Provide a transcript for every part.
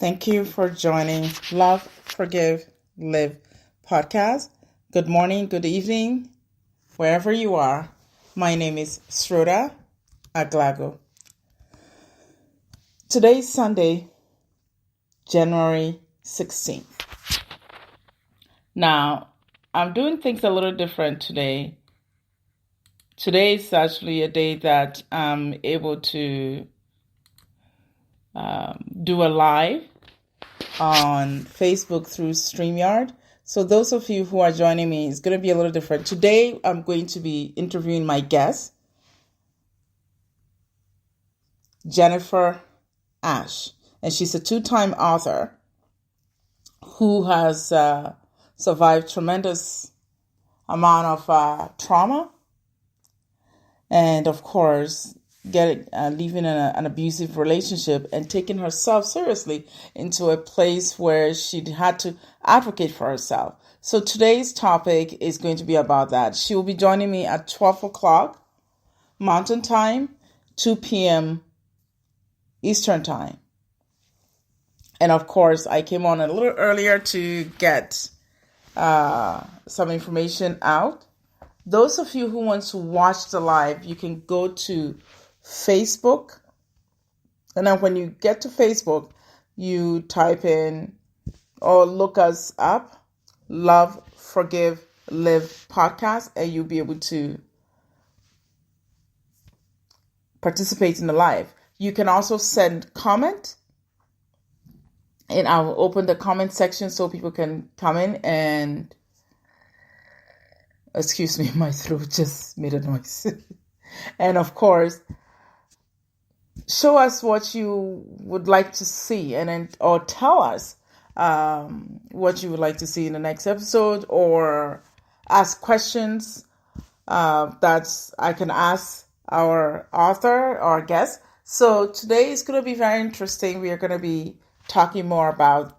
Thank you for joining Love, Forgive, Live podcast. Good morning, good evening, wherever you are. My name is Sroda Aglago. Today's Sunday, January 16th. Now, I'm doing things a little different today. Today is actually a day that I'm able to do a live on Facebook through StreamYard. So those of you who are joining me, it's going to be a little different. Today, I'm going to be interviewing my guest, Jennifer Ash. And she's a two-time author who has survived tremendous amount of trauma. And of course, leaving an abusive relationship and taking herself seriously into a place where she had to advocate for herself. So today's topic is going to be about that. She will be joining me at 12 o'clock Mountain Time, 2 p.m. Eastern Time. And of course, I came on a little earlier to get some information out. Those of you who want to watch the live, you can go to Facebook. And then when you get to Facebook, you type in or look us up, Love, Forgive, Live podcast, and you'll be able to participate in the live. You can also send comment, and I will open the comment section so people can come in and... Excuse me, my throat just made a noise. And of course, show us what you would like to see, or tell us what you would like to see in the next episode, or ask questions that I can ask our author or guest. So today is going to be very interesting. We are going to be talking more about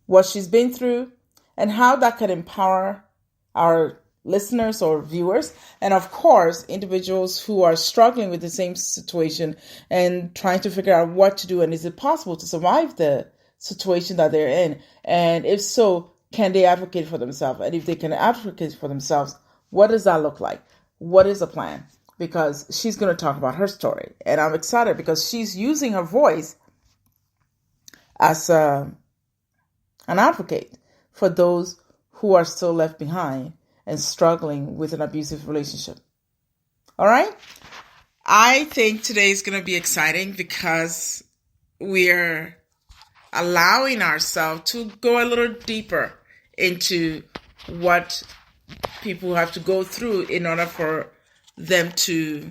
what she's been through and how that can empower our listeners or viewers, and of course, individuals who are struggling with the same situation and trying to figure out what to do, and is it possible to survive the situation that they're in? And if so, can they advocate for themselves? And if they can advocate for themselves, what does that look like? What is the plan? Because she's going to talk about her story, and I'm excited because she's using her voice as an advocate for those who are still left behind and struggling with an abusive relationship. All right? I think today is going to be exciting because we're allowing ourselves to go a little deeper into what people have to go through in order for them to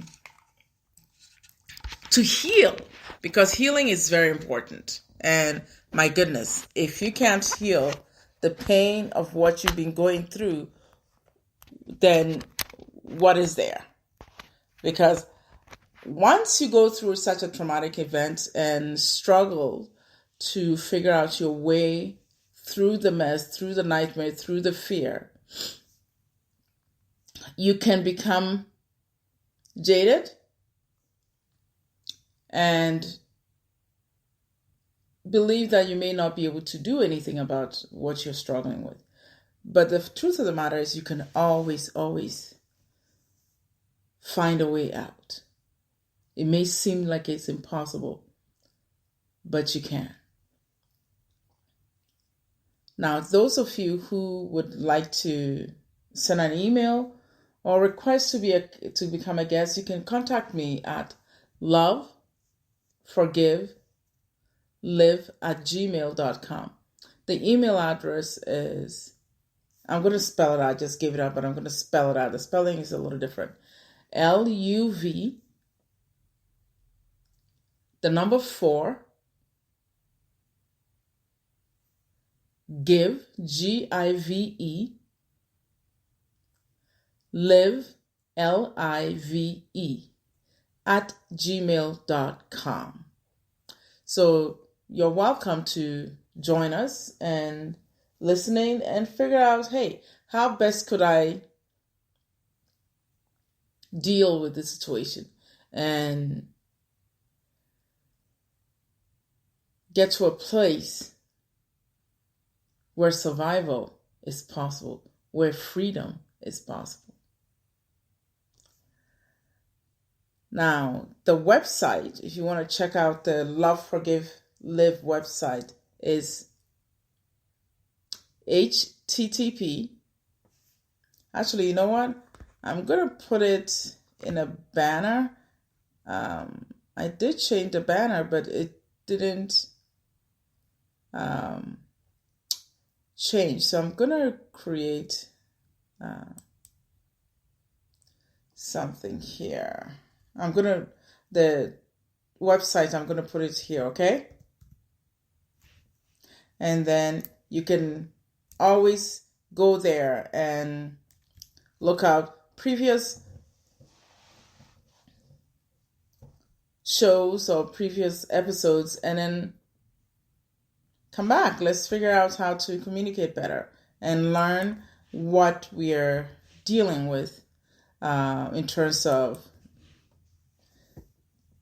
heal, because healing is very important. And my goodness, if you can't heal the pain of what you've been going through, then what is there? Because once you go through such a traumatic event and struggle to figure out your way through the mess, through the nightmare, through the fear, you can become jaded and believe that you may not be able to do anything about what you're struggling with. But the truth of the matter is you can always find a way out. It may seem like it's impossible, but you can. Now, those of you who would like to send an email or request to become a guest, you can contact me at loveforgivelive@gmail.com. The email address is, I'm going to spell it out. I just gave it out, but I'm going to spell it out. The spelling is a little different. LUV, the number 4, give, GIVE, live, LIVE, @gmail.com. So you're welcome to join us and listening and figure out, hey, how best could I deal with this situation? And get to a place where survival is possible, where freedom is possible. Now, the website, if you want to check out the Love, Forgive, Live website, is http. Actually, you know what? I'm going to put it in a banner. I did change the banner, but it didn't change. So I'm going to create something here. The website, I'm going to put it here, okay? And then you can always go there and look out previous shows or previous episodes, and then come back. Let's figure out how to communicate better and learn what we are dealing with in terms of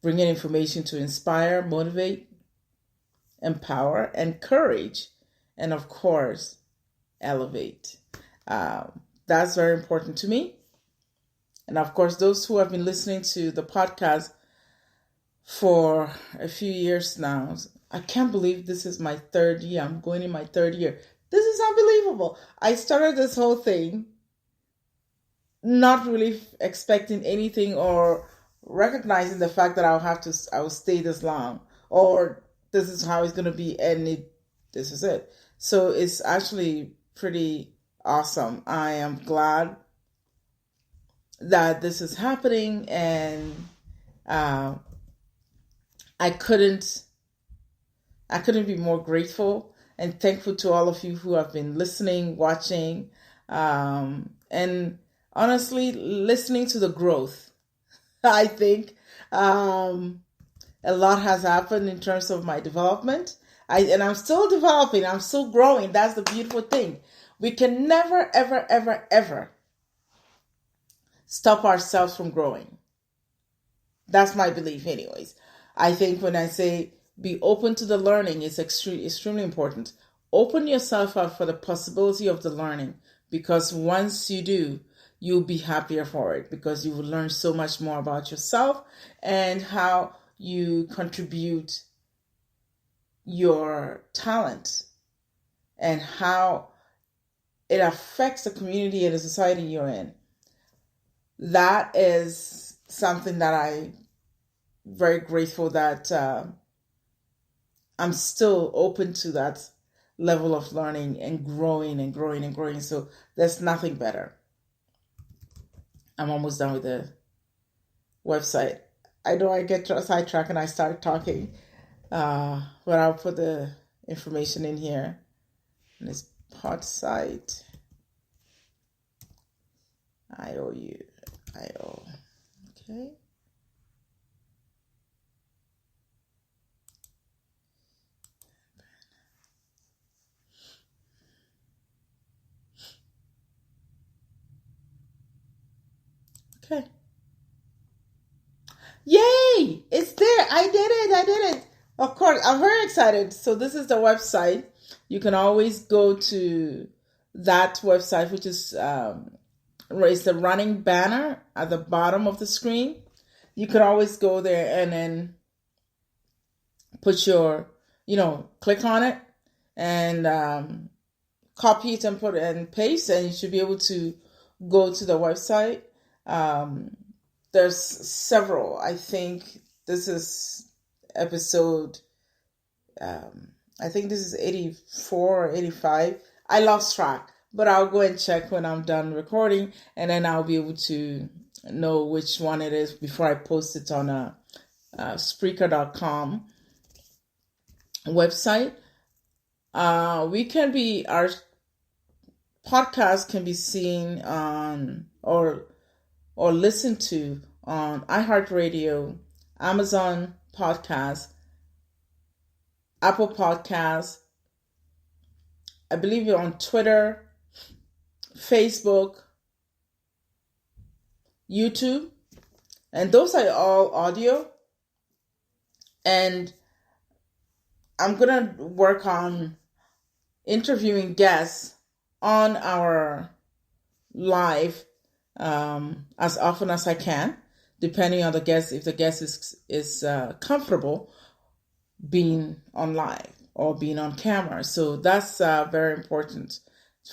bringing information to inspire, motivate, empower, encourage, and of course, elevate. That's very important to me. And of course, those who have been listening to the podcast for a few years now, I can't believe this is my third year. I'm going in my third year. This is unbelievable. I started this whole thing not really expecting anything or recognizing the fact that I will stay this long, or this is how it's going to be, and this is it. So it's actually pretty awesome. I am glad that this is happening, and I couldn't be more grateful and thankful to all of you who have been listening, watching, and honestly, listening to the growth. I think a lot has happened in terms of my development. I'm still developing. I'm still growing. That's the beautiful thing. We can never, ever, ever, ever stop ourselves from growing. That's my belief anyways. I think when I say be open to the learning, it's extremely important. Open yourself up for the possibility of the learning, because once you do, you'll be happier for it, because you will learn so much more about yourself and how you contribute your talent and how it affects the community and the society you're in. That is something that I'm very grateful that I'm still open to that level of learning and growing and growing and growing. So there's nothing better. I'm almost done with the website. I know I get sidetracked and I start talking, but I'll put the information in here. And it's pod site. IOU. Okay. Okay. Yay! It's there. I did it. Of course, I'm very excited. So this is the website. You can always go to that website, which is it's the running banner at the bottom of the screen. You can always go there and then put your, click on it and copy it and put it and paste, and you should be able to go to the website. There's several. I think this is episode, I think this is 84 or 85. I lost track, but I'll go and check when I'm done recording, and then I'll be able to know which one it is before I post it on a Spreaker.com website. Our podcast can be seen on or listened to on iHeartRadio, Amazon Podcast, Apple Podcasts, I believe you're on Twitter, Facebook, YouTube, and those are all audio. And I'm going to work on interviewing guests on our live as often as I can, depending on the guest, if the guest is comfortable being on live or being on camera. So that's very important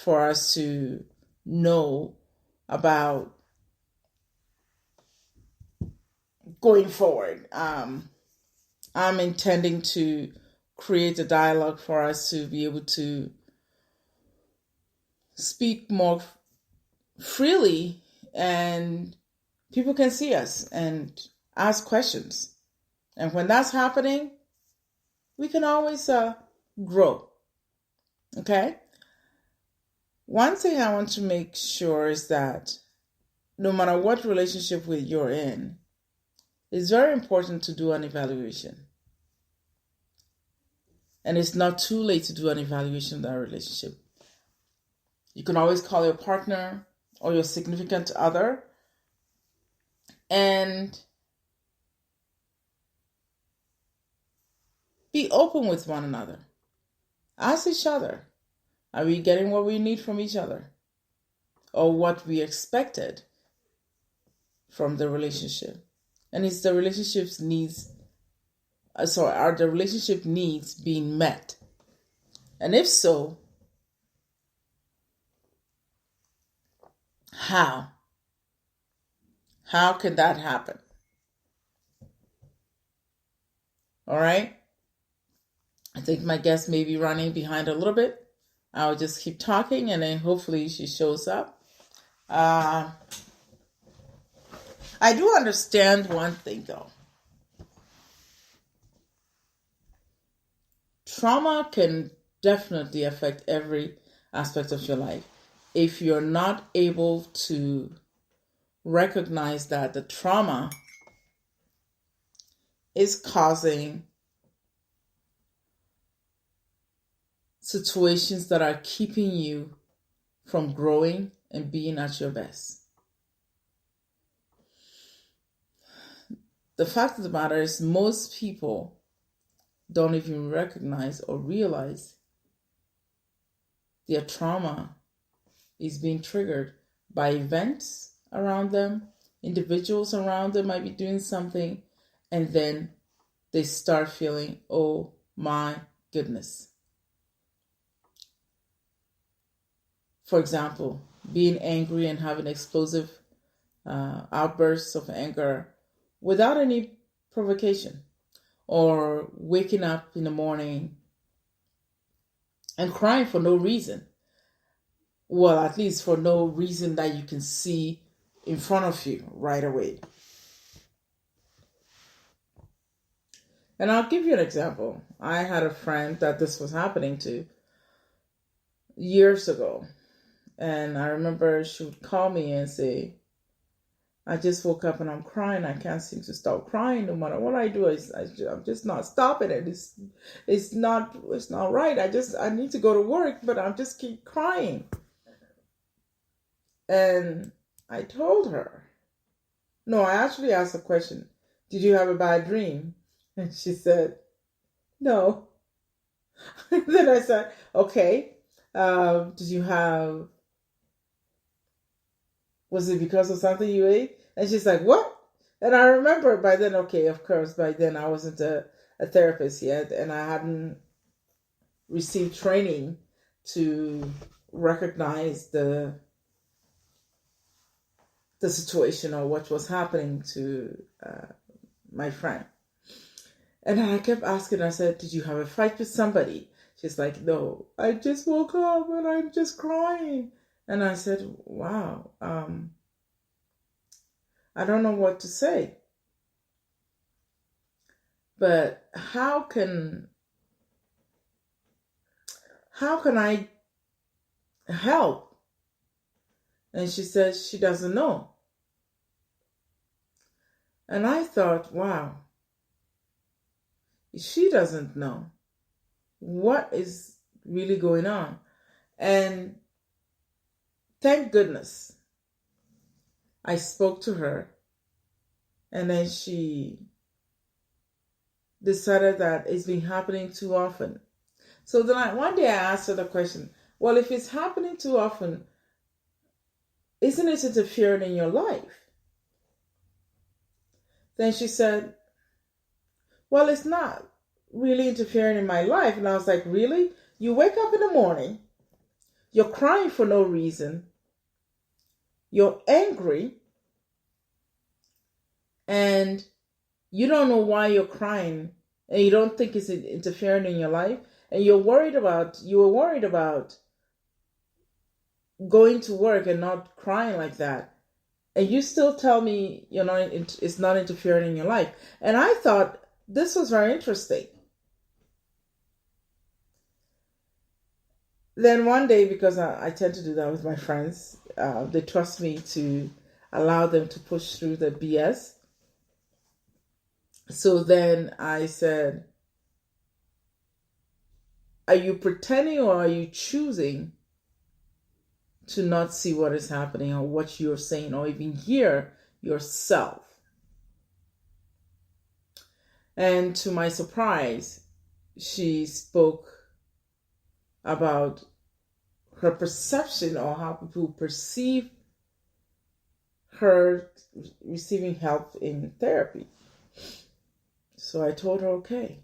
for us to know about going forward. I'm intending to create a dialogue for us to be able to speak more freely, and people can see us and ask questions. And when that's happening, we can always grow. Okay? One thing I want to make sure is that no matter what relationship you're in, it's very important to do an evaluation. And it's not too late to do an evaluation of that relationship. You can always call your partner or your significant other and be open with one another. Ask each other, are we getting what we need from each other? Or what we expected from the relationship? And is the relationship's needs, are the relationship needs being met? And if so, how? How can that happen? All right? I think my guest may be running behind a little bit. I'll just keep talking and then hopefully she shows up. I do understand one thing though. Trauma can definitely affect every aspect of your life. If you're not able to recognize that the trauma is causing situations that are keeping you from growing and being at your best. The fact of the matter is most people don't even recognize or realize their trauma is being triggered by events around them. Individuals around them might be doing something, and then they start feeling, oh my goodness. For example, being angry and having explosive outbursts of anger without any provocation, or waking up in the morning and crying for no reason. Well, at least for no reason that you can see in front of you right away. And I'll give you an example. I had a friend that this was happening to years ago. And I remember she would call me and say, I just woke up and I'm crying. I can't seem to stop crying. No matter what I do, I'm just not stopping it. It's not right. I need to go to work, but I just keep crying. And I told her, no, I actually asked a question. Did you have a bad dream? And she said, no. Then I said, okay. Did you have, was it because of something you ate? And she's like, what? And I remember by then, okay, of course, by then I wasn't a therapist yet, and I hadn't received training to recognize the situation or what was happening to my friend. And I kept asking, I said, did you have a fight with somebody? She's like, no, I just woke up and I'm just crying. And I said, wow, I don't know what to say. But how can I help? And she said she doesn't know. And I thought, wow, she doesn't know what is really going on. And thank goodness I spoke to her, and then she decided that it's been happening too often. So then one day I asked her the question, well, if it's happening too often, isn't it interfering in your life? Then she said, well, it's not really interfering in my life. And I was like, really? You wake up in the morning, you're crying for no reason, you're angry, and you don't know why you're crying, and you don't think it's interfering in your life, and you were worried about going to work and not crying like that, and you still tell me it's not interfering in your life. And I thought this was very interesting. Then one day, because I tend to do that with my friends, they trust me to allow them to push through the BS. So then I said, are you pretending or are you choosing to not see what is happening or what you're saying or even hear yourself? And to my surprise, she spoke about her perception or how people perceive her receiving help in therapy. So I told her, okay,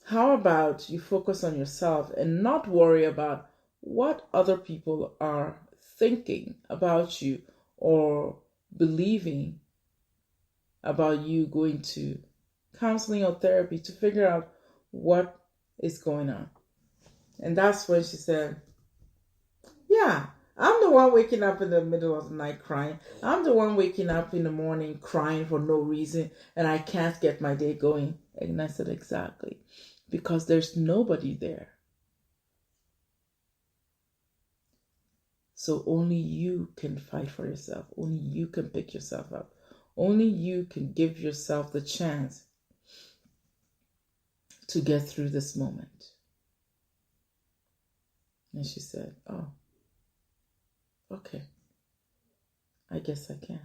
how about you focus on yourself and not worry about what other people are thinking about you or believing about you going to counseling or therapy to figure out what is going on. And that's when she said, yeah, I'm the one waking up in the middle of the night crying. I'm the one waking up in the morning crying for no reason, and I can't get my day going. And I said, exactly, because there's nobody there. So only you can fight for yourself. Only you can pick yourself up. Only you can give yourself the chance to get through this moment. And she said, oh, okay, I guess I can.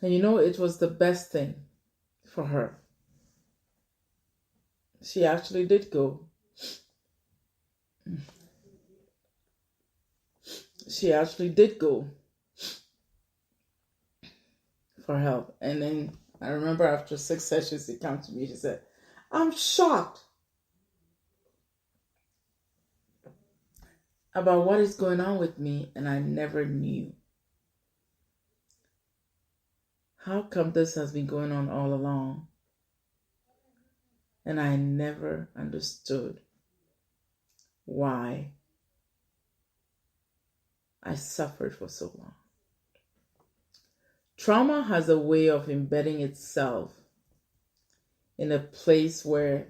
And it was the best thing for her. She actually did go. She actually did go for help. And then I remember after 6 sessions, she came to me, she said, I'm shocked about what is going on with me, and I never knew. How come this has been going on all along? And I never understood why I suffered for so long. Trauma has a way of embedding itself in a place where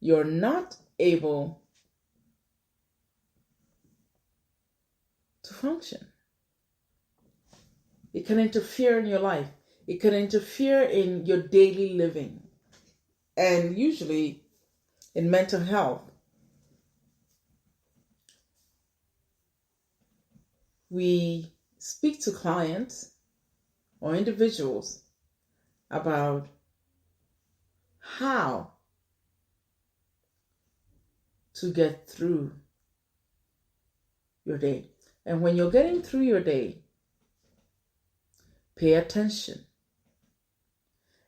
you're not able to function. It can interfere in your life. It can interfere in your daily living. And usually in mental health, we speak to clients or individuals about how to get through your day. And when you're getting through your day, pay attention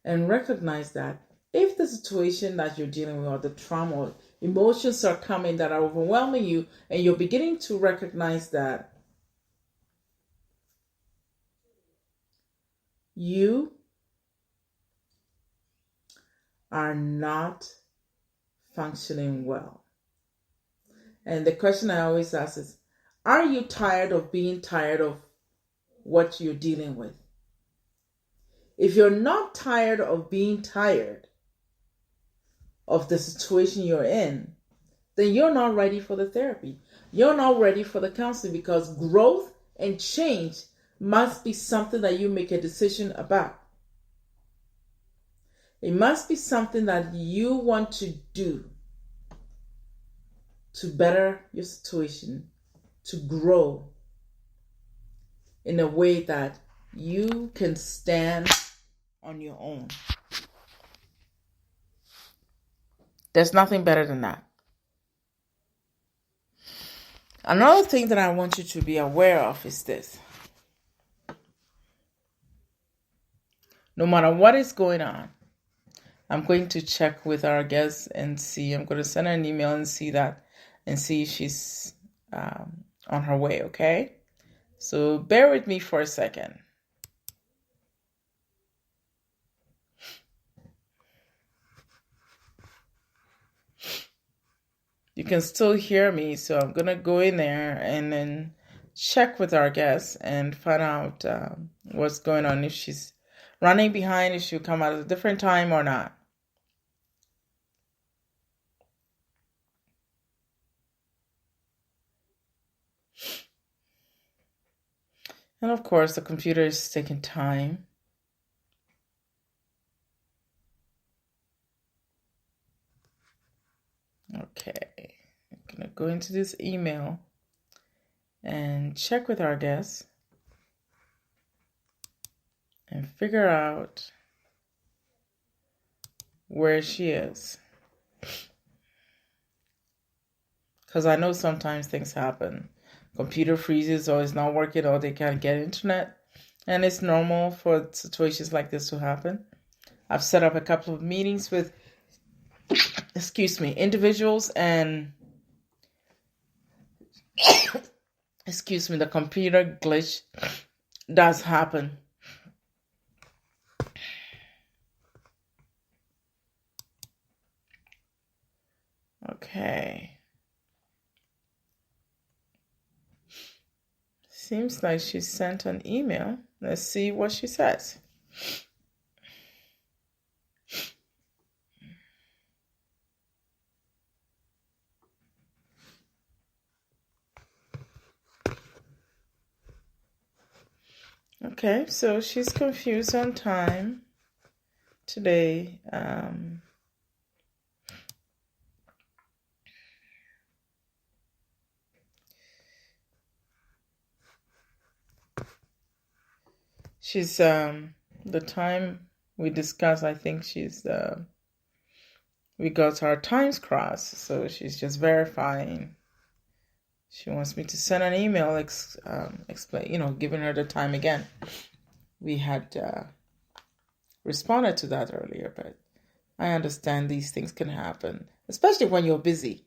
and recognize that if the situation that you're dealing with or the trauma or emotions are coming that are overwhelming you, and you're beginning to recognize that you are not functioning well. And the question I always ask is, are you tired of being tired of what you're dealing with? If you're not tired of being tired of the situation you're in, then you're not ready for the therapy. You're not ready for the counseling, because growth and change must be something that you make a decision about. It must be something that you want to do to better your situation, to grow, in a way that you can stand on your own. There's nothing better than that. Another thing that I want you to be aware of is this. No matter what is going on, I'm going to check with our guest and see. I'm going to send her an email and see if she's on her way, okay? So bear with me for a second. You can still hear me, so I'm going to go in there and then check with our guest and find out what's going on, if she's running behind, if she'll come at a different time or not. And of course, the computer is taking time. Okay, I'm going to go into this email and check with our guest and figure out where she is. Because I know sometimes things happen. Computer freezes or it's not working or they can't get internet. And it's normal for situations like this to happen. I've set up a couple of meetings with, individuals, and the computer glitch does happen. Okay. Seems like she sent an email. Let's see what she says. Okay, so she's confused on time today. She's the time we discussed, I think we got our times crossed, so she's just verifying. She wants me to send an email explain, giving her the time again. We had responded to that earlier, but I understand these things can happen, especially when you're busy.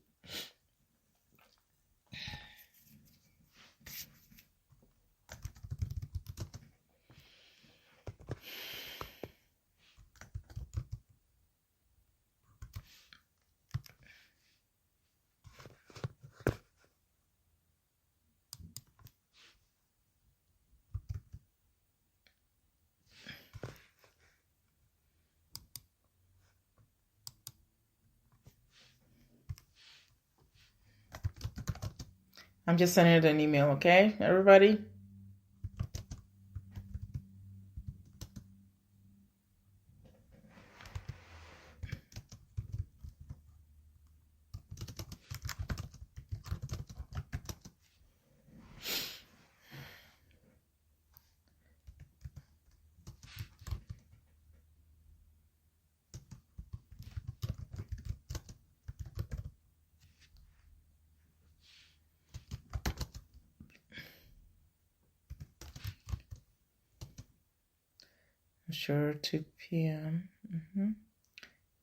I'm just sending it an email, okay, everybody? Sure, 2 p.m.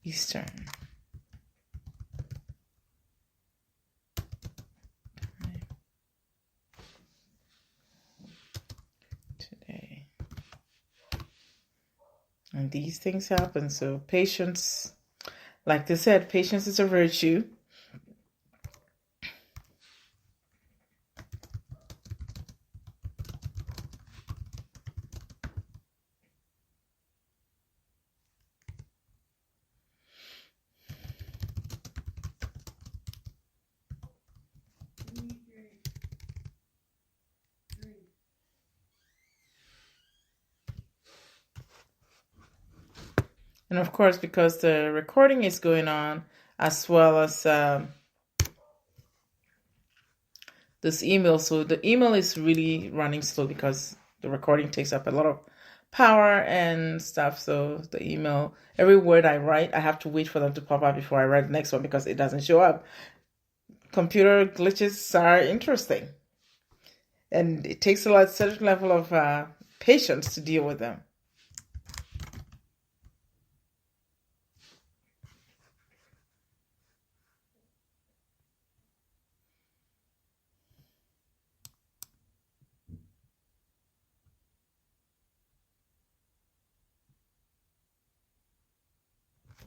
Eastern. Today. And these things happen, so patience, like they said, patience is a virtue. And of course, because the recording is going on, as well as this email, so the email is really running slow because the recording takes up a lot of power and stuff. So the email, every word I write, I have to wait for them to pop up before I write the next one because it doesn't show up. Computer glitches are interesting, and it takes a certain level of patience to deal with them.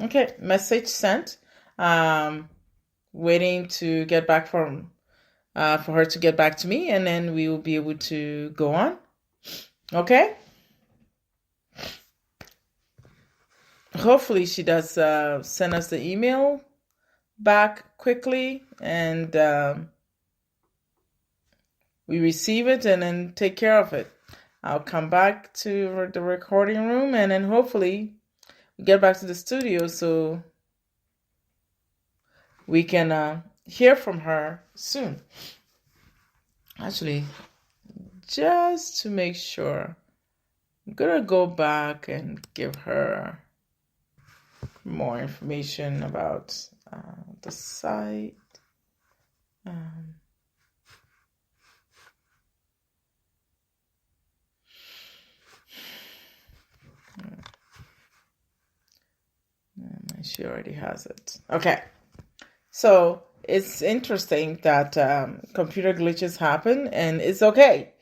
Okay, message sent. Waiting to get back for her to get back to me, and then we will be able to go on. Okay? Hopefully she does send us the email back quickly, and we receive it and then take care of it. I'll come back to the recording room, and then hopefully we get back to the studio so we can hear from her soon. Actually, just to make sure, I'm going to go back and give her more information about the site. She already has it. Okay. So it's interesting that computer glitches happen, and it's okay.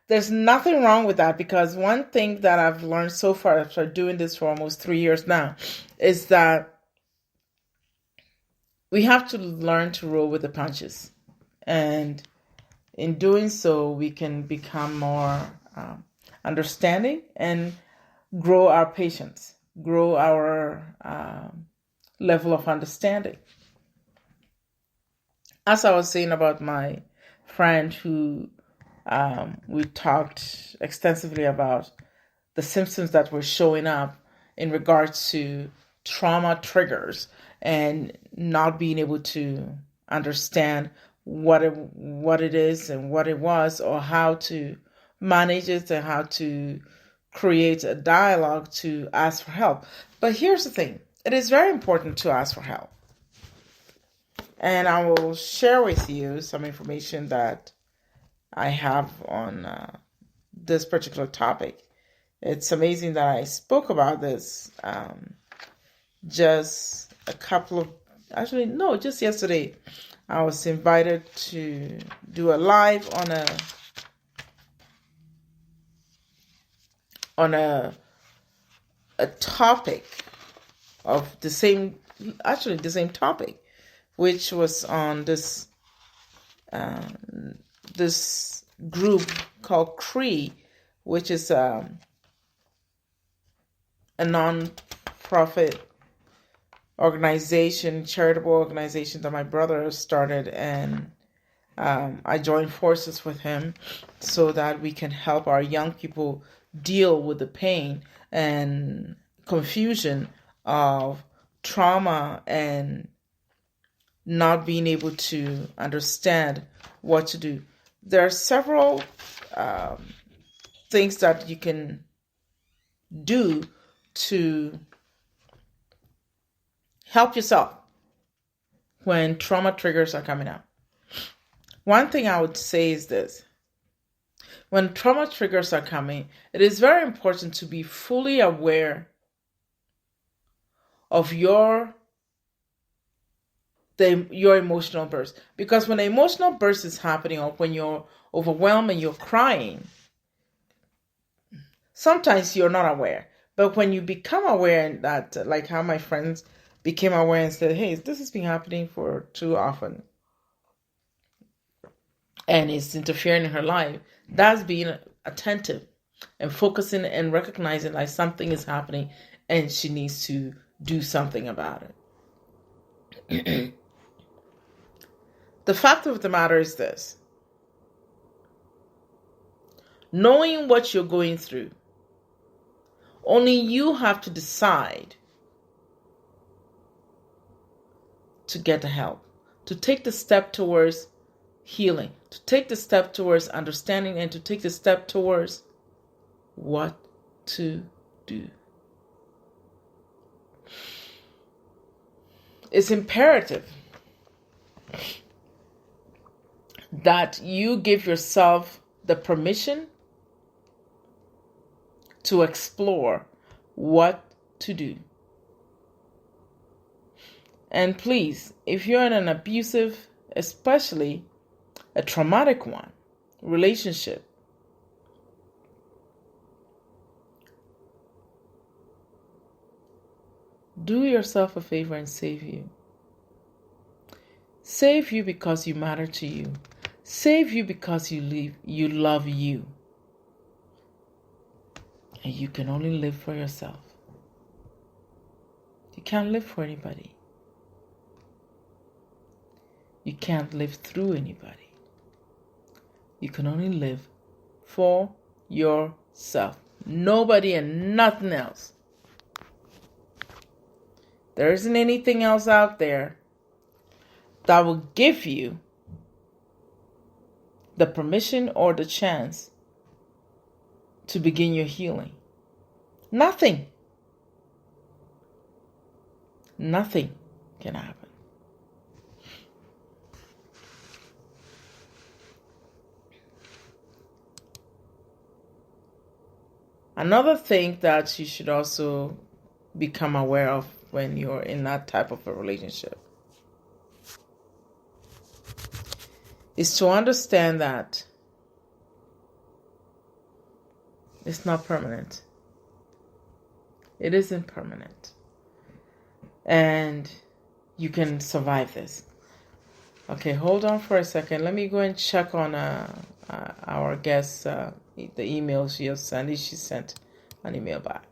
There's nothing wrong with that, because one thing that I've learned so far after doing this for almost 3 years now is that we have to learn to roll with the punches. And in doing so, we can become more understanding and grow our patience, grow our level of understanding. As I was saying about my friend who we talked extensively about the symptoms that were showing up in regards to trauma triggers and not being able to understand what it is and what it was, or how to manage it and how to create a dialogue to ask for help. But here's the thing. It is very important to ask for help. And I will share with you some information that I have on this particular topic. It's amazing that I spoke about this just just yesterday. I was invited to do a live on a topic of the same topic, which was on this group called CREE, which is a non-profit organization, charitable organization that my brother started, and I joined forces with him so that we can help our young people deal with the pain and confusion of trauma and not being able to understand what to do. There are several things that you can do to help yourself when trauma triggers are coming up. One thing I would say is this. When trauma triggers are coming, it is very important to be fully aware of your emotional burst. Because when an emotional burst is happening, or when you're overwhelmed and you're crying, sometimes you're not aware. But when you become aware, that, like how my friends became aware and said, hey, this has been happening for too often, and it's interfering in her life, that's being attentive and focusing and recognizing like something is happening and she needs to do something about it. The fact of the matter is this. Knowing what you're going through, only you have to decide to get the help, to take the step towards healing, to take the step towards understanding, and to take the step towards what to do. It's imperative that you give yourself the permission to explore what to do. And please, if you're in an abusive, especially a traumatic one, relationship, do yourself a favor and save you. Save you because you matter to you. Save you because you love you. And you can only live for yourself. You can't live for anybody. You can't live through anybody. You can only live for yourself. Nobody and nothing else. There isn't anything else out there that will give you the permission or the chance to begin your healing. Nothing. Nothing can happen. Another thing that you should also become aware of when you're in that type of a relationship is to understand that it's not permanent. It isn't permanent. And you can survive this. Okay, hold on for a second. Let me go and check on our guest, the email she has sent. She sent an email back.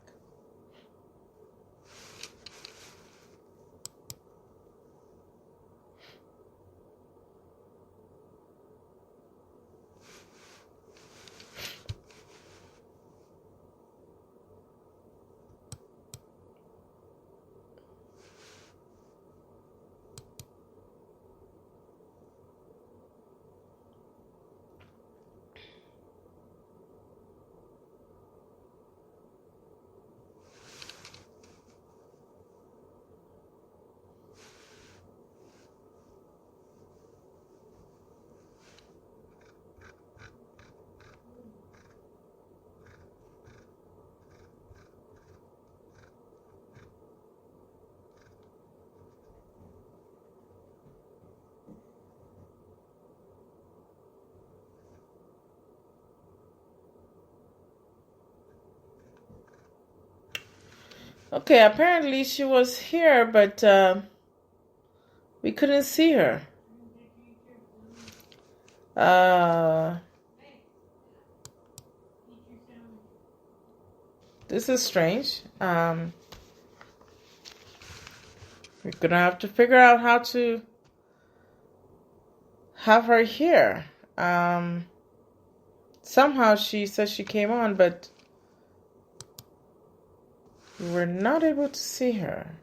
Okay, apparently she was here, but we couldn't see her. This is strange. We're gonna have to figure out how to have her here. Somehow she said she came on, but we were not able to see her.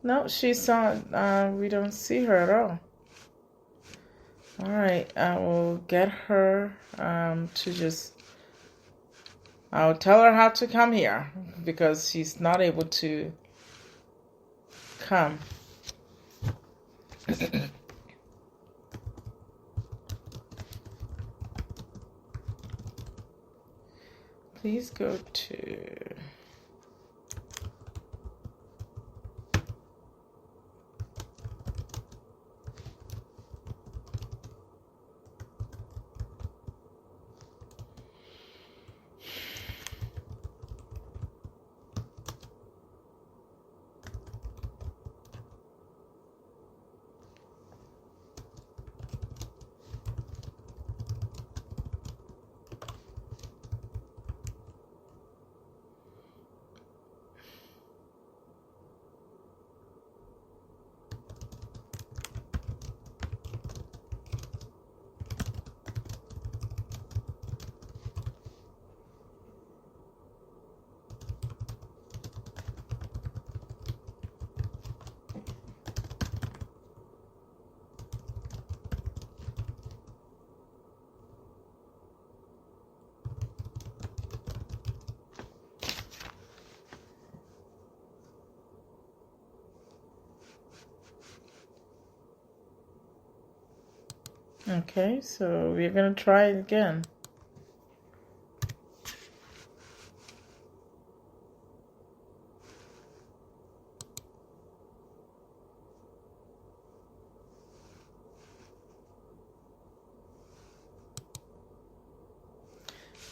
No, she's on. We don't see her at all. All right, I will get her to just. I'll tell her how to come here because she's not able to come. Please go to. Okay, so we're going to try it again.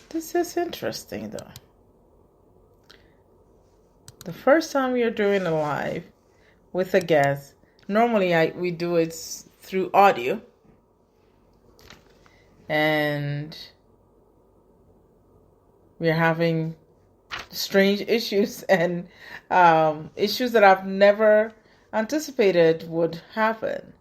This is interesting, though. The first time we are doing a live with a guest, normally we do it through audio. And we're having strange issues and issues that I've never anticipated would happen.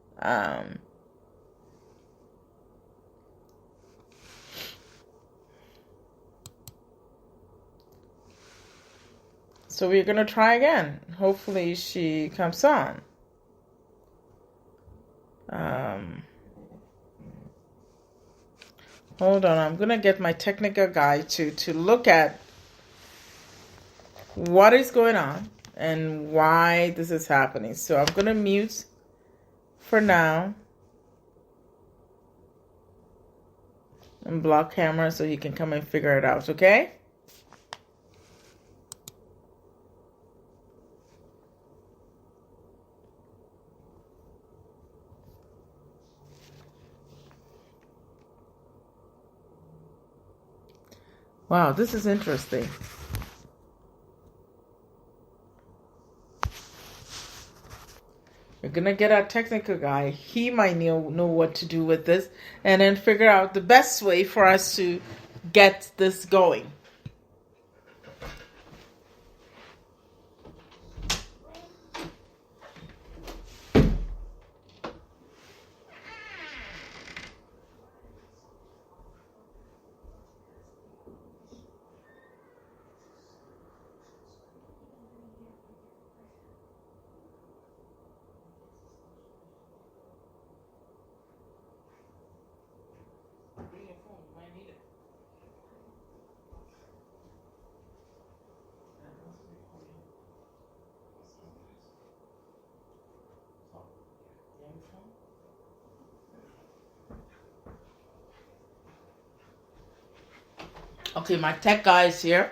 So we're going to try again. Hopefully she comes on. Hold on. I'm going to get my technical guy to look at what is going on and why this is happening. So I'm going to mute for now and block camera so he can come and figure it out, okay? Wow, this is interesting. We're going to get our technical guy. He might know what to do with this and then figure out the best way for us to get this going. Okay, my tech guy is here.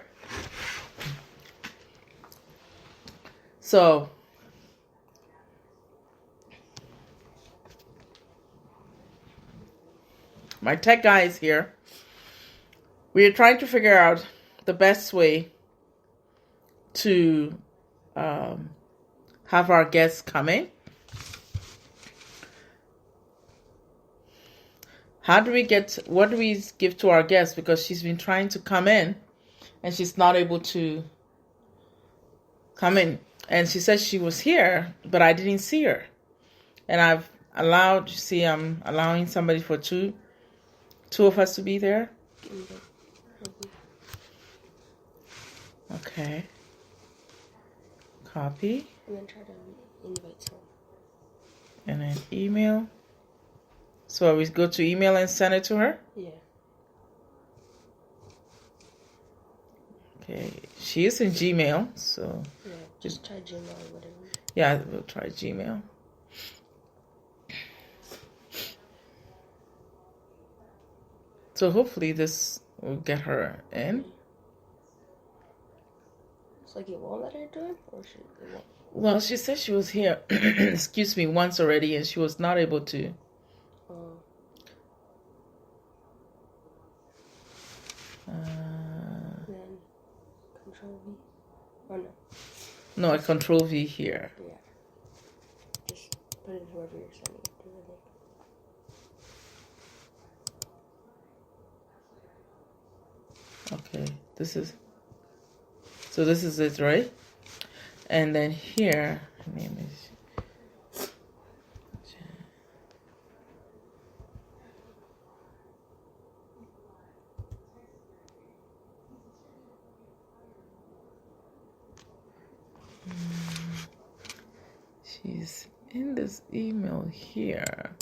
So, my tech guy is here. We are trying to figure out the best way to have our guests come in. What do we give to our guests? Because she's been trying to come in and she's not able to come in. And she said she was here, but I didn't see her. And I'm allowing somebody for two of us to be there. Okay. Copy. And then try to invite someone. And then email. So we go to email and send it to her? Yeah. Okay. She is in Gmail, so... Yeah, just try Gmail or whatever. Yeah, we'll try Gmail. So hopefully this will get her in. It's like it won't let her do it? Or it won't? Well, she said she was here, excuse me, once already, and she was not able to. Then Control V. Or no? No, a Control V here. Yeah. Just put it wherever you're sending it to, I think. Okay, this is it, right? And then here, her name is... She's in this email here.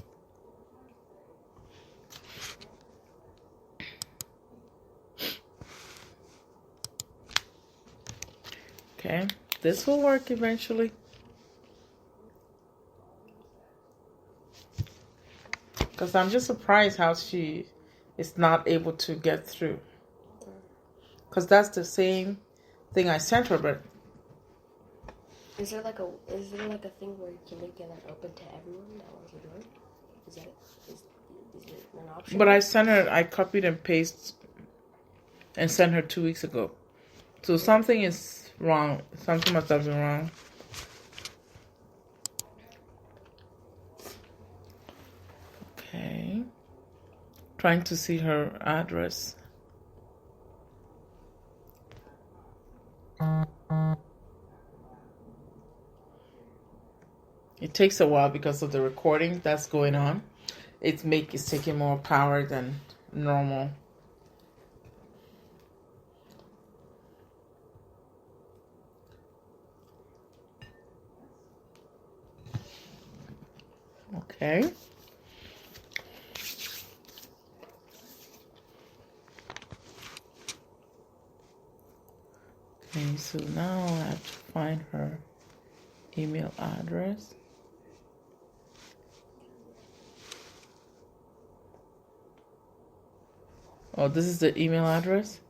Okay, this will work eventually. Because I'm just surprised how she is not able to get through. Because that's the same thing I sent her, but Is there like a thing where you can make it like open to everyone that wants to join? Is it an option? But I copied and pasted and sent her 2 weeks ago. So something is wrong. Something must have been wrong. Okay. Trying to see her address. It takes a while because of the recording that's going on. It's taking more power than normal. Okay. Okay, so now I have to find her email address. Oh, this is the email address?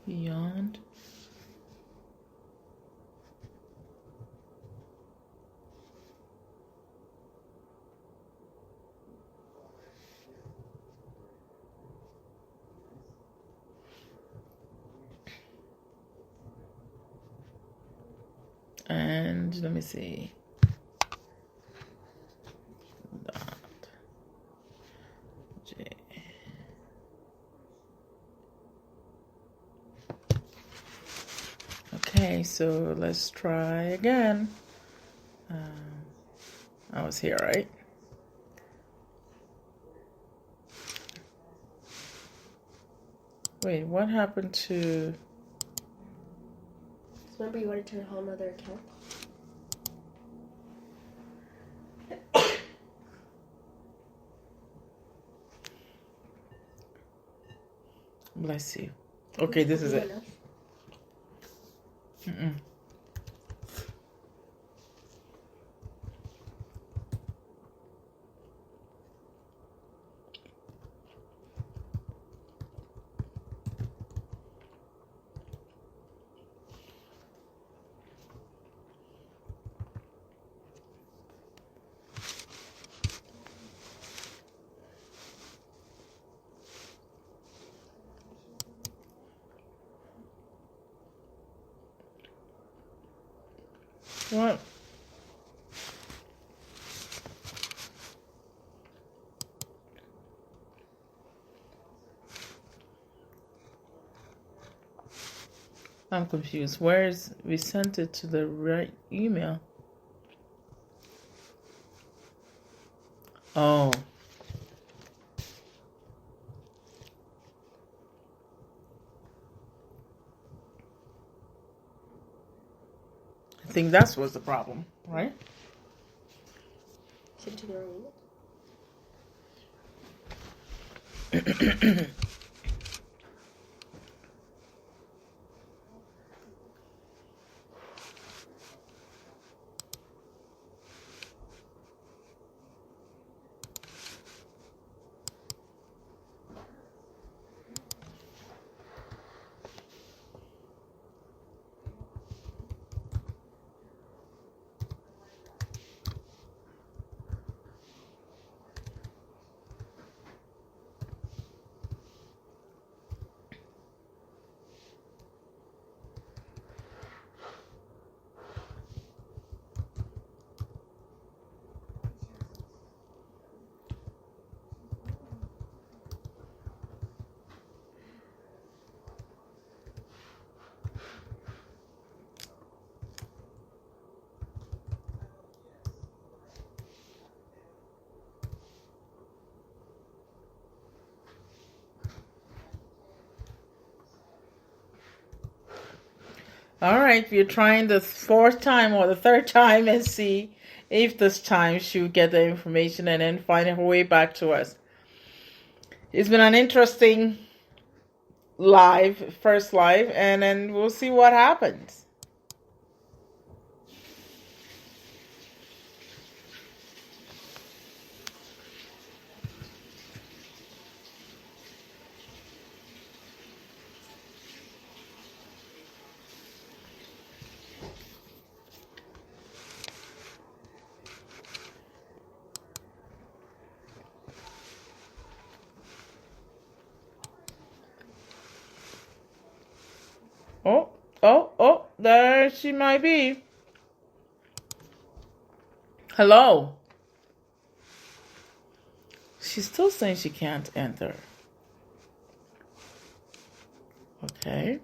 Beyond. And let me see. J. Okay, so let's try again. I was here, right? Wait, what happened to... Remember you wanted to turn a whole nother account? Bless you. Okay, this is it. What? I'm confused. We sent it to the right email? Oh. I think that was the problem, right? Send to the wrong email? All right, we're trying the 4th time or the 3rd time and see if this time she'll get the information and then find her way back to us. It's been an interesting first live, and then we'll see what happens. Oh, there she might be. Hello. She's still saying she can't enter. Okay.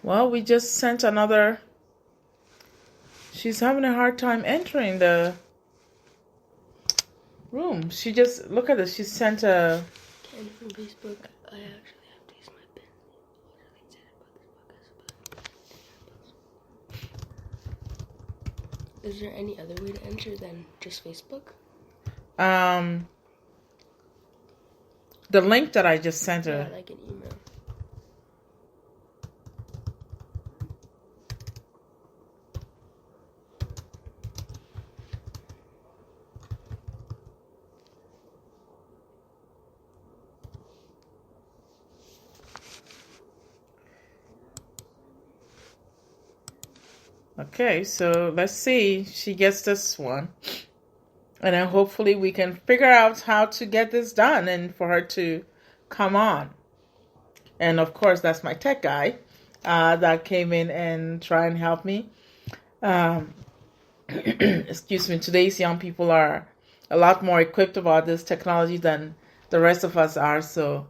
Well, we just sent another. She's having a hard time entering the room. She just, look at this. She sent a. Ken from Facebook. I actually have to use my pen. Is there any other way to enter than just Facebook? The link that I just sent her. Yeah, like an email. Okay, so let's see. She gets this one. And then hopefully we can figure out how to get this done and for her to come on. And of course, that's my tech guy that came in and try and help me. Excuse me, today's young people are a lot more equipped about this technology than the rest of us are, so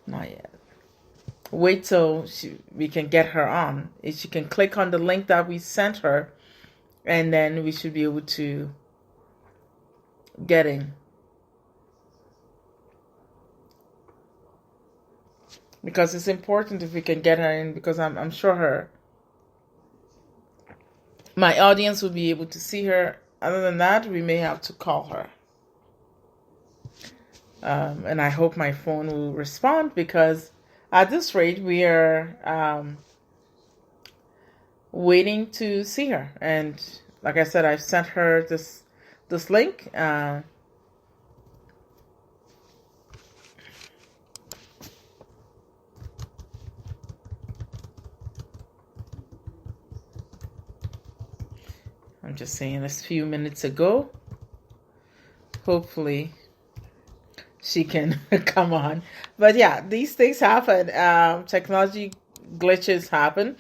not yet. Wait till we can get her on. If she can click on the link that we sent her, and then we should be able to get in. Because it's important if we can get her in, because I'm sure my audience will be able to see her. Other than that, we may have to call her. And I hope my phone will respond, because at this rate, we are waiting to see her. And like I said, I've sent her this link. I'm just saying, a few minutes ago. Hopefully she can come on. But yeah, these things happen. Technology glitches happen.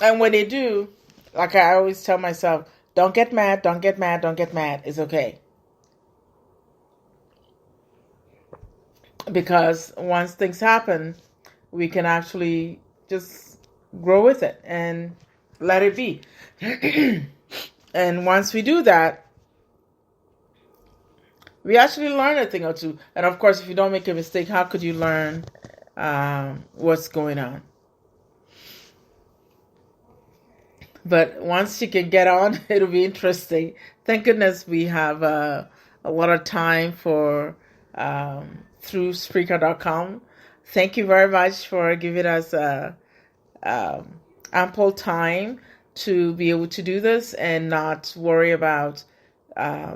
And when they do, like I always tell myself, don't get mad, don't get mad, don't get mad. It's okay. Because once things happen, we can actually just grow with it and let it be. And once we do that, we actually learn a thing or two. And of course, if you don't make a mistake, how could you learn what's going on? But once she can get on, it'll be interesting. Thank goodness we have a lot of time for through Spreaker.com. Thank you very much for giving us ample time to be able to do this and not worry about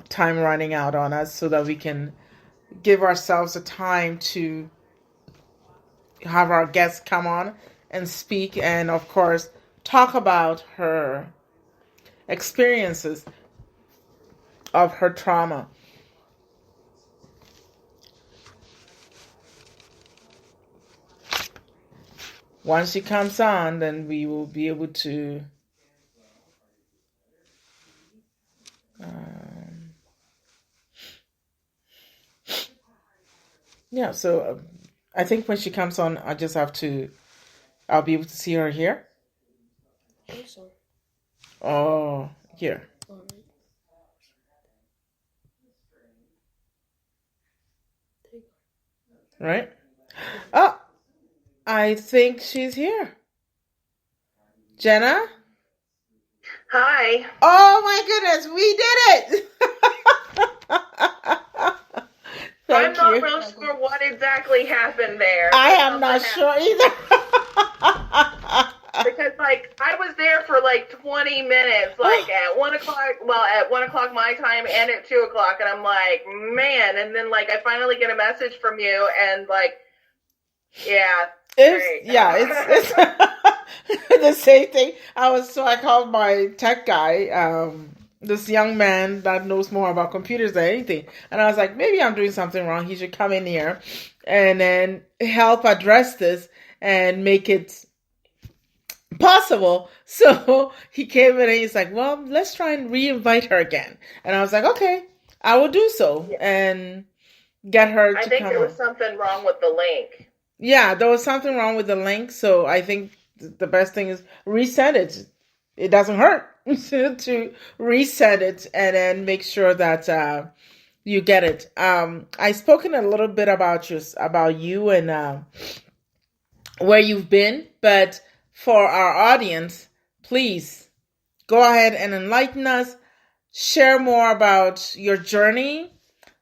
time running out on us, so that we can give ourselves a time to have our guests come on and speak, and of course talk about her experiences of her trauma. Once she comes on, then we will be able to yeah, so I think when she comes on, I'll be able to see her here. Also. Oh, here. Right? Oh, I think she's here. Jenna? Hi. Oh my goodness, we did it! I'm not real sure what exactly happened there. I am not sure either. Because, I was there for 20 minutes, at 1 o'clock, at 1 o'clock my time and at 2 o'clock, and I'm like, man, and then, I finally get a message from you, and, yeah. It's the same thing. I called my tech guy. this young man that knows more about computers than anything. And I was like, maybe I'm doing something wrong. He should come in here and then help address this and make it possible. So he came in and he's like, well, let's try and re-invite her again. And I was like, okay, I will do so and get her to come. I think there was something wrong with the link. Yeah, there was something wrong with the link. So I think the best thing is reset it. It doesn't hurt to reset it and then make sure that you get it. I've spoken a little bit about you and where you've been, but for our audience, please go ahead and enlighten us. Share more about your journey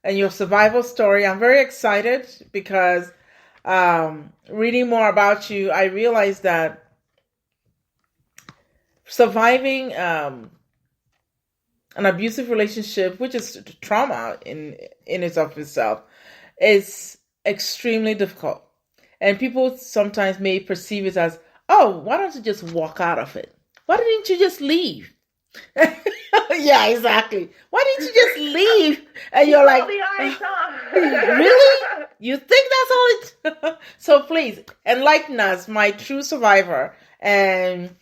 and your survival story. I'm very excited because reading more about you, I realized that surviving an abusive relationship, which is trauma in it of itself, is extremely difficult. And people sometimes may perceive it as, oh, why don't you just walk out of it? Why didn't you just leave? Yeah, exactly. Why didn't you just leave? And you're like, really? You think that's all it? So please enlighten us, my true survivor, and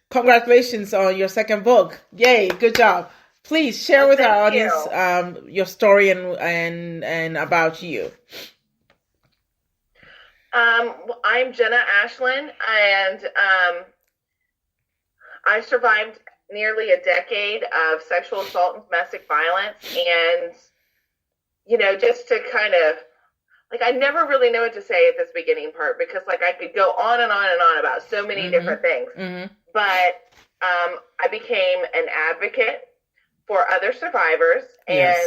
congratulations on your second book. Yay, good job. Please share with our audience your story and about you. I'm Jenna Ashland, and I survived nearly a decade of sexual assault and domestic violence. And, just to kind of, I never really know what to say at this beginning part because, I could go on and on and on about so many different things. Mm-hmm. But I became an advocate for other survivors and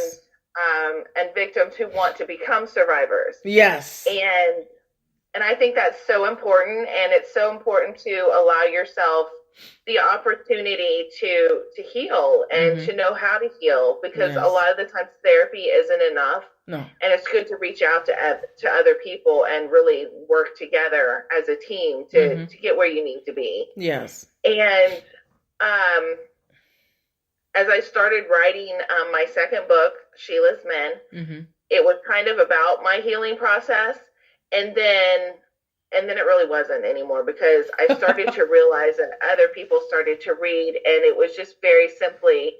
victims who want to become survivors. Yes. And I think that's so important, and it's so important to allow yourself the opportunity to heal and to know how to heal, because a lot of the times therapy isn't enough. No. And it's good to reach out to other people and really work together as a team to get where you need to be. Yes. And as I started writing my second book, Sheila's Men, it was kind of about my healing process. And then it really wasn't anymore, because I started to realize that other people started to read, and it was just very simply,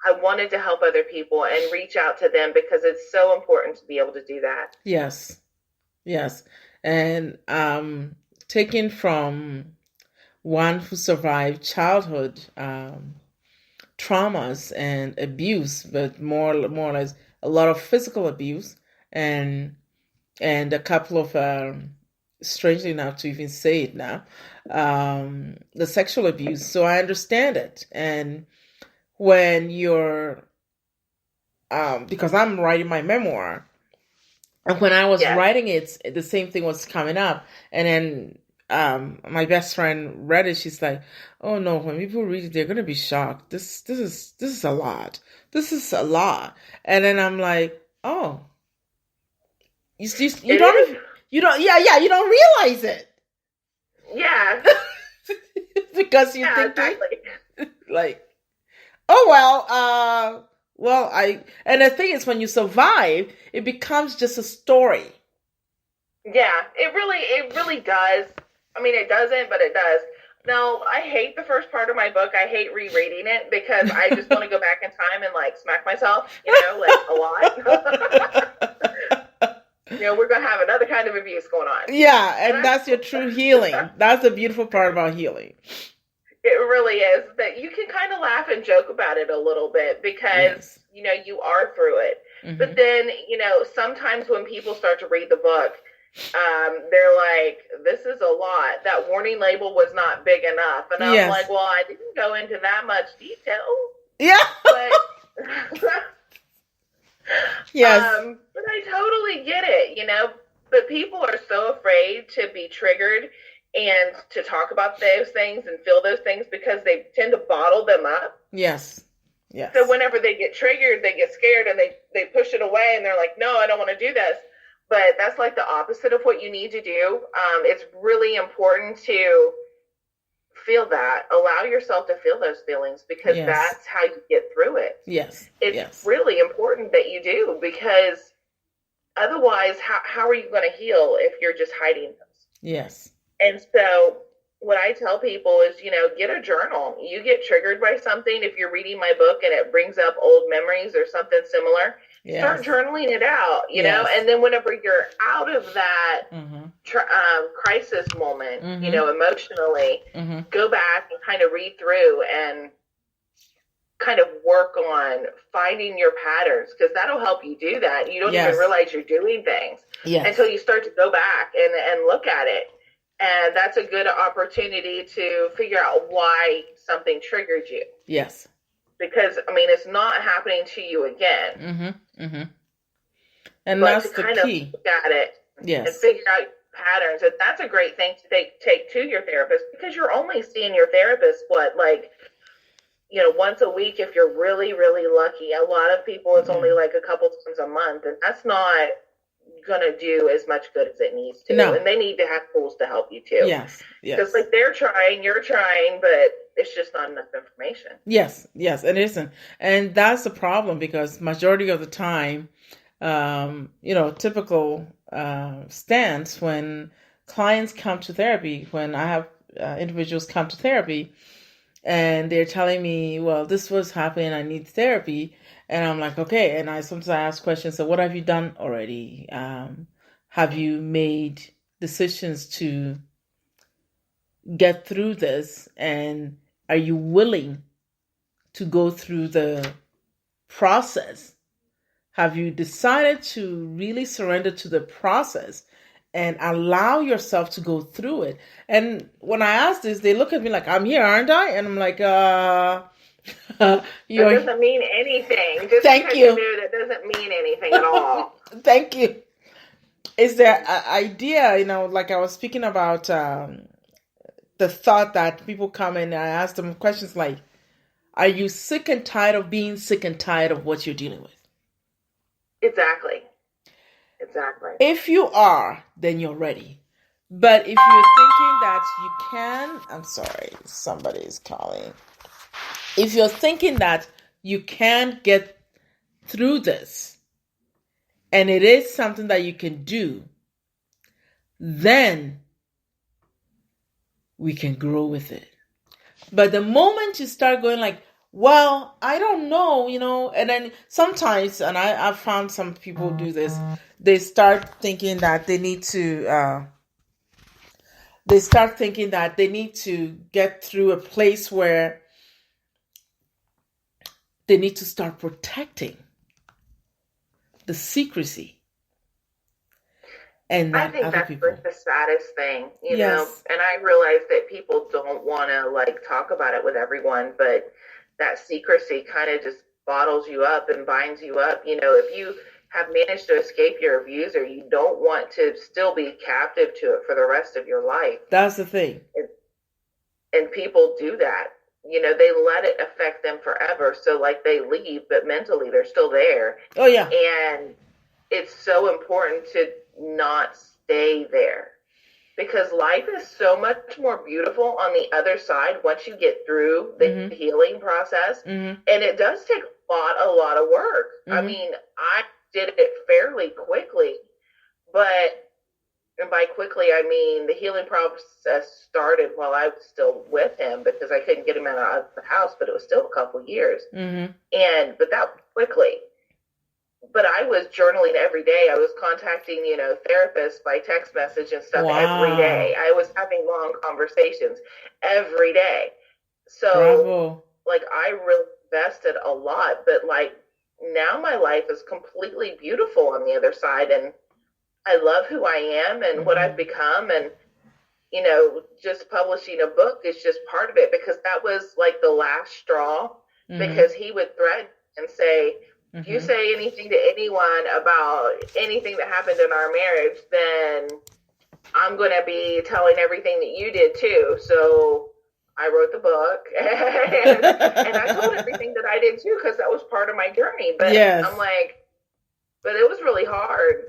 I wanted to help other people and reach out to them because it's so important to be able to do that. Yes. Yes. And taken from one who survived childhood traumas and abuse, but more or less a lot of physical abuse and a couple of strangely enough to even say it now, the sexual abuse. So I understand it. And when you're, because I'm writing my memoir, and when I was writing it, the same thing was coming up. And then my best friend read it. She's like, "Oh no! When people read it, they're gonna be shocked. This is a lot. This is a lot." And then I'm like, "Oh, you don't realize it." Yeah. Because you think exactly. Like, oh well, and the thing is, when you survive, it becomes just a story. Yeah, it really does. I mean, it doesn't, but it does. Now, I hate the first part of my book. I hate rereading it because I just want to go back in time and smack myself, a lot. We're going to have another kind of abuse going on. Yeah, and that's your true healing. That's the beautiful part about healing. It really is. That you can kind of laugh and joke about it a little bit because, you are through it. Mm-hmm. But then, sometimes when people start to read the book, they're like, this is a lot. That warning label was not big enough. And I'm like, well, I didn't go into that much detail. Yeah. But... Yes. But I totally get it, but people are so afraid to be triggered and to talk about those things and feel those things because they tend to bottle them up. Yes. Yes. So whenever they get triggered, they get scared and they push it away and they're like, no, I don't want to do this. But that's the opposite of what you need to do. It's really important to feel that. Allow yourself to feel those feelings, because Yes. that's how you get through it. Yes. It's Yes. really important that you do, because otherwise, how are you going to heal if you're just hiding those? Yes. And so what I tell people is, get a journal. You get triggered by something. If you're reading my book and it brings up old memories or something similar, start journaling it out, you know, and then whenever you're out of that crisis moment, emotionally, go back and kind of read through and kind of work on finding your patterns, because that'll help you do that. You don't even realize you're doing things until you start to go back and look at it. And that's a good opportunity to figure out why something triggered you. Yes. Because, I mean, it's not happening to you again. And but that's to the kind key. of look at it and figure out patterns. And that's a great thing to take to your therapist, because you're only seeing your therapist, once a week if you're really, really lucky. A lot of people, it's only like a couple times a month. And that's not going to do as much good as it needs to. No. And they need to have tools to help you too. Yes. Because they're trying, you're trying, but it's just not enough information. Yes, it isn't. And that's the problem, because majority of the time, typical stance when clients come to therapy, when I have individuals come to therapy and they're telling me, well, this was happening, I need therapy. And I'm like, okay. And I sometimes ask questions. So what have you done already? Have you made decisions to get through this? And are you willing to go through the process? Have you decided to really surrender to the process and allow yourself to go through it? And when I ask this, they look at me like, I'm here, aren't I? And I'm like, That doesn't mean anything. Just Thank because you. you're new, that doesn't mean anything at all. Thank you. Is there an idea, like I was speaking about the thought that people come in and I ask them questions like, are you sick and tired of being sick and tired of what you're dealing with? Exactly. If you are, then you're ready. But if you're thinking that you can, I'm sorry, somebody is calling. If you're thinking that you can get through this, and it is something that you can do, then we can grow with it. But the moment you start going like, well, I don't know, and then sometimes, and I've found some people do this, they start thinking that they need to, get through a place where they need to start protecting the secrecy. And I think that's people. Like the saddest thing, you know, and I realize that people don't want to talk about it with everyone, but that secrecy kind of just bottles you up and binds you up. If you have managed to escape your abuser, you don't want to still be captive to it for the rest of your life. That's the thing. And people do that. They let it affect them forever. So they leave, but mentally they're still there. Oh, yeah. And it's so important to not stay there, because life is so much more beautiful on the other side once you get through the healing process. And it does take a lot of work. I mean, I did it fairly quickly, and by quickly, I mean the healing process started while I was still with him, because I couldn't get him out of the house, but it was still a couple years. But that was quickly. But I was journaling every day. I was contacting, therapists by text message and stuff every day. I was having long conversations every day. So, Bravo. I really invested a lot. But, now my life is completely beautiful on the other side. And I love who I am and what I've become. And, just publishing a book is just part of it, because that was, the last straw. Because he would threaten and say, if you say anything to anyone about anything that happened in our marriage, then I'm going to be telling everything that you did too. So I wrote the book and I told everything that I did too, because that was part of my journey. But I'm like, but it was really hard.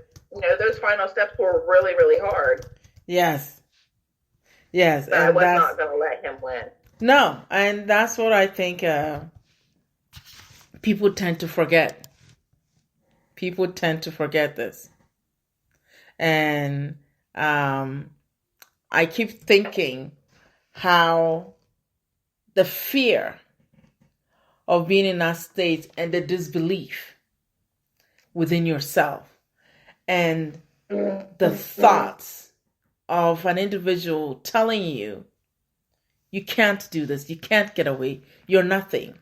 Those final steps were really, really hard. Yes. Yes, So I and was that's not going to let him win. no, and that's what I think people tend to forget. People tend to forget this. And I keep thinking how the fear of being in that state and the disbelief within yourself and the thoughts of an individual telling you, you can't do this, you can't get away, you're nothing.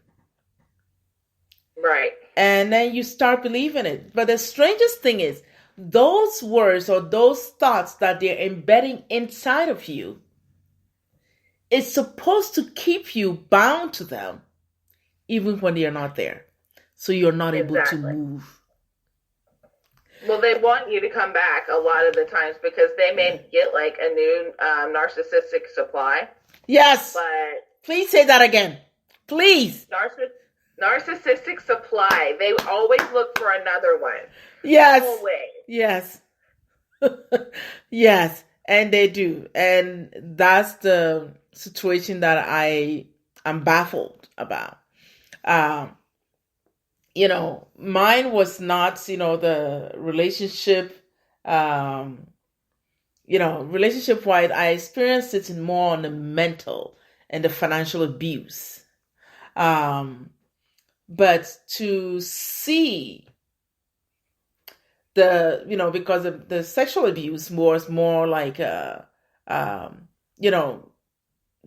Right. And then you start believing it. But the strangest thing is, those words or those thoughts that they're embedding inside of you, it's supposed to keep you bound to them even when they're not there. So you're not able to move. Well, they want you to come back a lot of the times because they may get like a new narcissistic supply. Yes. But please say that again. Please. Narcissistic supply. They always look for another one. Yes. Always. Yes. Yes. And they do. And that's the situation that I'm baffled about. Mine was not, the relationship, relationship-wise, I experienced it more on the mental and the financial abuse. But to see because the sexual abuse was more like,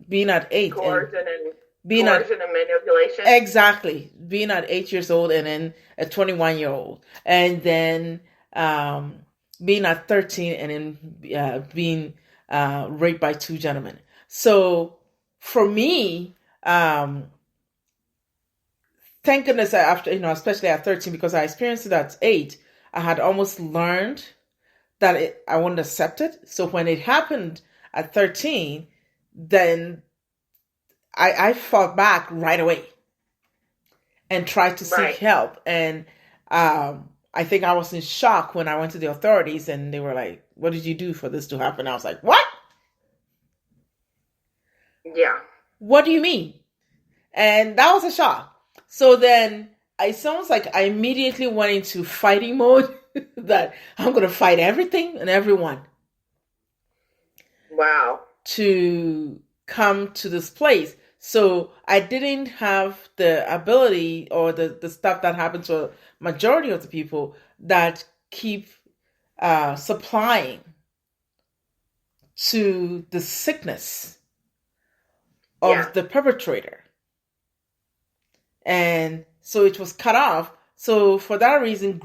being at 8 coercion and manipulation. Exactly. Being at 8 years old and then a 21-year-old. And then being at 13 and then being raped by 2 gentlemen. So for me, thank goodness after, especially at 13, because I experienced it at 8, I had almost learned that I wouldn't accept it. So when it happened at 13, then I fought back right away and tried to seek help. And I think I was in shock when I went to the authorities and they were like, what did you do for this to happen? I was like, what? Yeah. What do you mean? And that was a shock. So then it's almost like I immediately went into fighting mode that I'm going to fight everything and everyone. Wow. To come to this place. So I didn't have the ability or the stuff that happens to a majority of the people that keep supplying to the sickness of the perpetrator. And so it was cut off. So for that reason,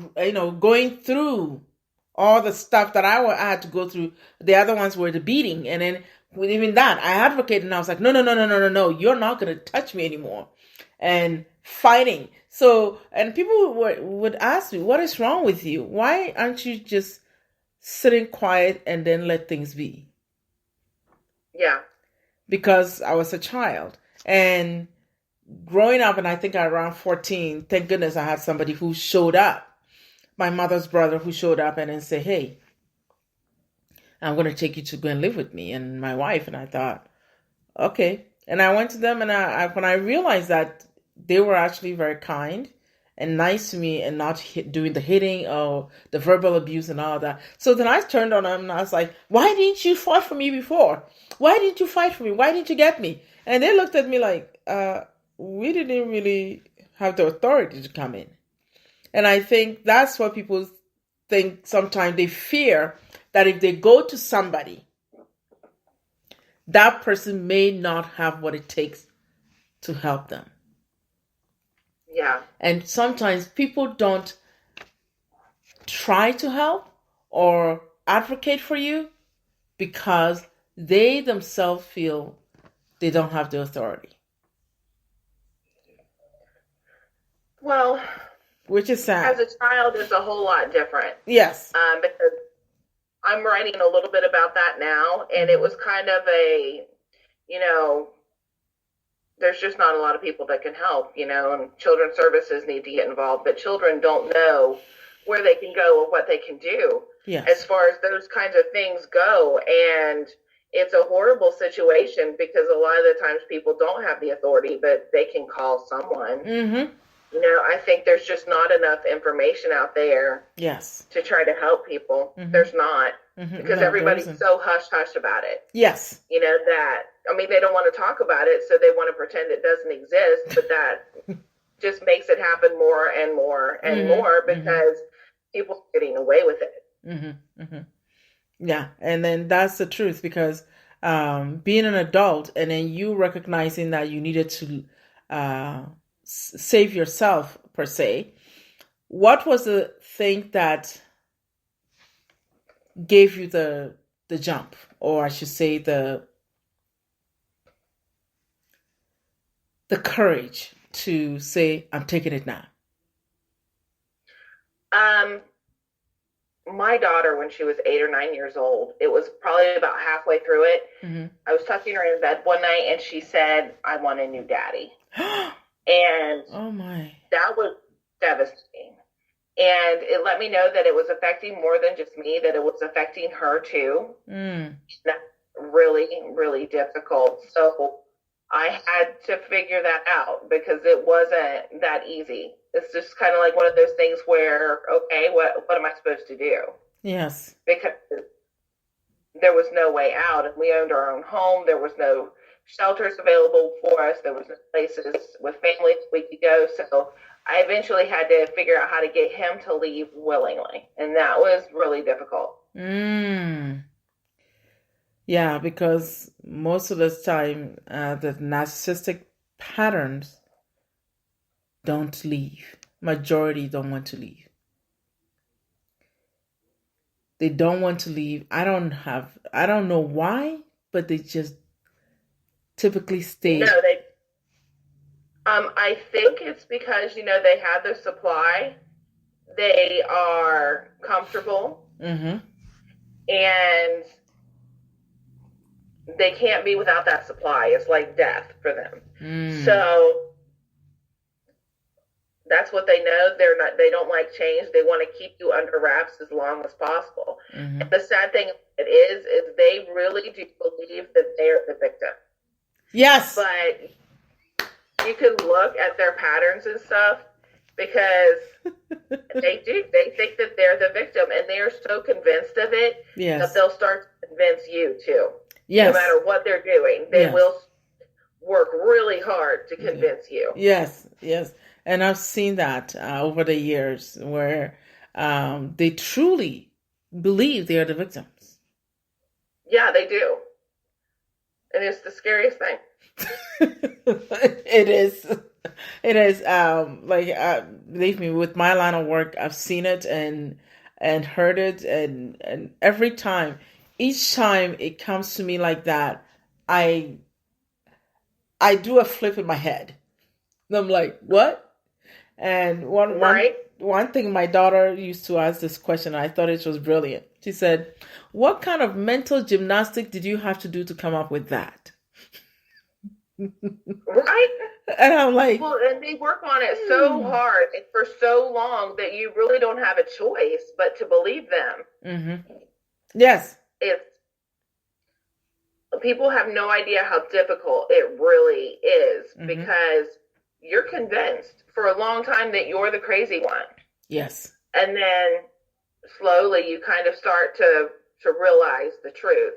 going through all the stuff that I had to go through, the other ones were the beating. And then with even that, I advocated and I was like, no, you're not going to touch me anymore. And fighting. So, and people would ask me, what is wrong with you? Why aren't you just sitting quiet and then let things be? Yeah. Because I was a child. And growing up, and I think around 14, thank goodness I had somebody who showed up. My mother's brother who showed up and then said, hey, I'm going to take you to go and live with me and my wife. And I thought, okay. And I went to them and when I realized that they were actually very kind and nice to me and not doing the hitting or the verbal abuse and all that. So then I turned on them and I was like, why didn't you fight for me before? Why didn't you fight for me? Why didn't you get me? And they looked at me like, we didn't really have the authority to come in. And I think that's what people think sometimes. They fear that if they go to somebody, that person may not have what it takes to help them. Yeah. And sometimes people don't try to help or advocate for you because they themselves feel they don't have the authority. Well, which is sad. As a child, it's a whole lot different. Yes. Because I'm writing a little bit about that now, and it was kind of a, there's just not a lot of people that can help, and children's services need to get involved, but children don't know where they can go or what they can do as far as those kinds of things go. And it's a horrible situation because a lot of the times people don't have the authority, but they can call someone. Mm-hmm. I think there's just not enough information out there. Yes. To try to help people. Mm-hmm. There's not. Mm-hmm. Because No, everybody's so hush-hush about it. Yes. That, they don't want to talk about it, so they want to pretend it doesn't exist, but that just makes it happen more and more and more because people are getting away with it. Mm-hmm. Mm-hmm. Yeah, and then that's the truth because being an adult and then you recognizing that you needed to save yourself, per se, what was the thing that gave you the jump, or I should say the courage to say, I'm taking it now? My daughter, when she was 8 or 9 years old, it was probably about halfway through it. Mm-hmm. I was tucking her in bed one night and she said, I want a new daddy. And oh my, that was devastating. And it let me know that it was affecting more than just me, that it was affecting her too. That's really, really difficult. So I had to figure that out because it wasn't that easy. It's just kind of like one of those things where, okay, what am I supposed to do? Yes. Because there was no way out. And we owned our own home. There was no shelters available for us. There was no places with families we could go. So I eventually had to figure out how to get him to leave willingly. And that was really difficult. Yeah, because most of the time, the narcissistic patterns don't leave. Majority don't want to leave. They don't want to leave. I don't know why, but they just typically stay. No, I think it's because, they have their supply. They are comfortable. Mm-hmm. And they can't be without that supply. It's like death for them. So that's what they know. They don't like change. They want to keep you under wraps as long as possible. And the sad thing is they really do believe that they're the victim. Yes. But you can look at their patterns and stuff because they do. They think that they're the victim and they are so convinced of it that they'll start to convince you too. Yes. No matter what they're doing, they will work really hard to convince you. Yes, yes. And I've seen that over the years where they truly believe they are the victims. Yeah, they do. And it's the scariest thing. It is. It is. Believe me, with my line of work, I've seen it and heard it. And every time, each time it comes to me like that, I do a flip in my head. And I'm like, what? And one thing my daughter used to ask this question, I thought it was brilliant. She said, what kind of mental gymnastic did you have to do to come up with that? Right? And I'm like, well, and they work on it so hard and for so long that you really don't have a choice but to believe them. Mm-hmm. Yes. People have no idea how difficult it really is because you're convinced for a long time that you're the crazy one. Yes. And then slowly you kind of start to realize the truth.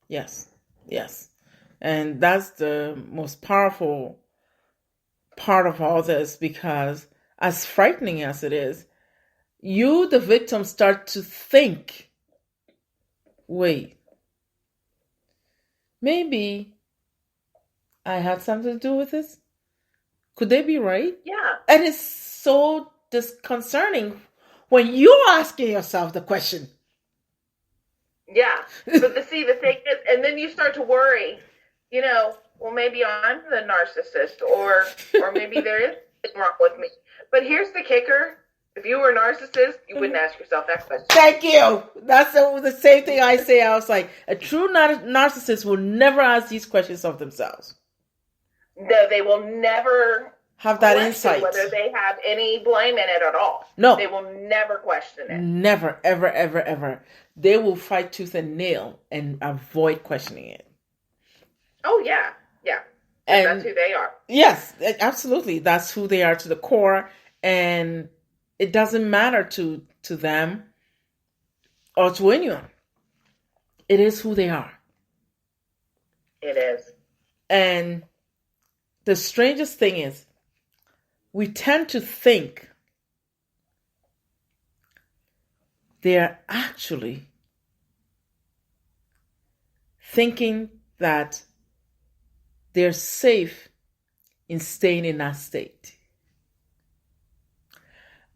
Yes. Yes. And that's the most powerful part of all this, because as frightening as it is, you, the victim, start to think, wait, maybe I had something to do with this? Could they be right? Yeah. And it's so disconcerting when you're asking yourself the question. Yeah. But the thing is, and then you start to worry, well, maybe I'm the narcissist or maybe there is something wrong with me. But here's the kicker. If you were a narcissist, you wouldn't ask yourself that question. Thank you. That's the same thing I say. I was like, a true narcissist will never ask these questions of themselves. No, they will never have that question insight. whether they have any blame in it at all. No. They will never question it. Never, ever, ever, ever. They will fight tooth and nail and avoid questioning it. Oh, yeah. Yeah. And that's who they are. Yes, absolutely. That's who they are to the core. And it doesn't matter to them or to anyone. It is who they are. It is. And the strangest thing is, we tend to think they're actually thinking that they're safe in staying in that state.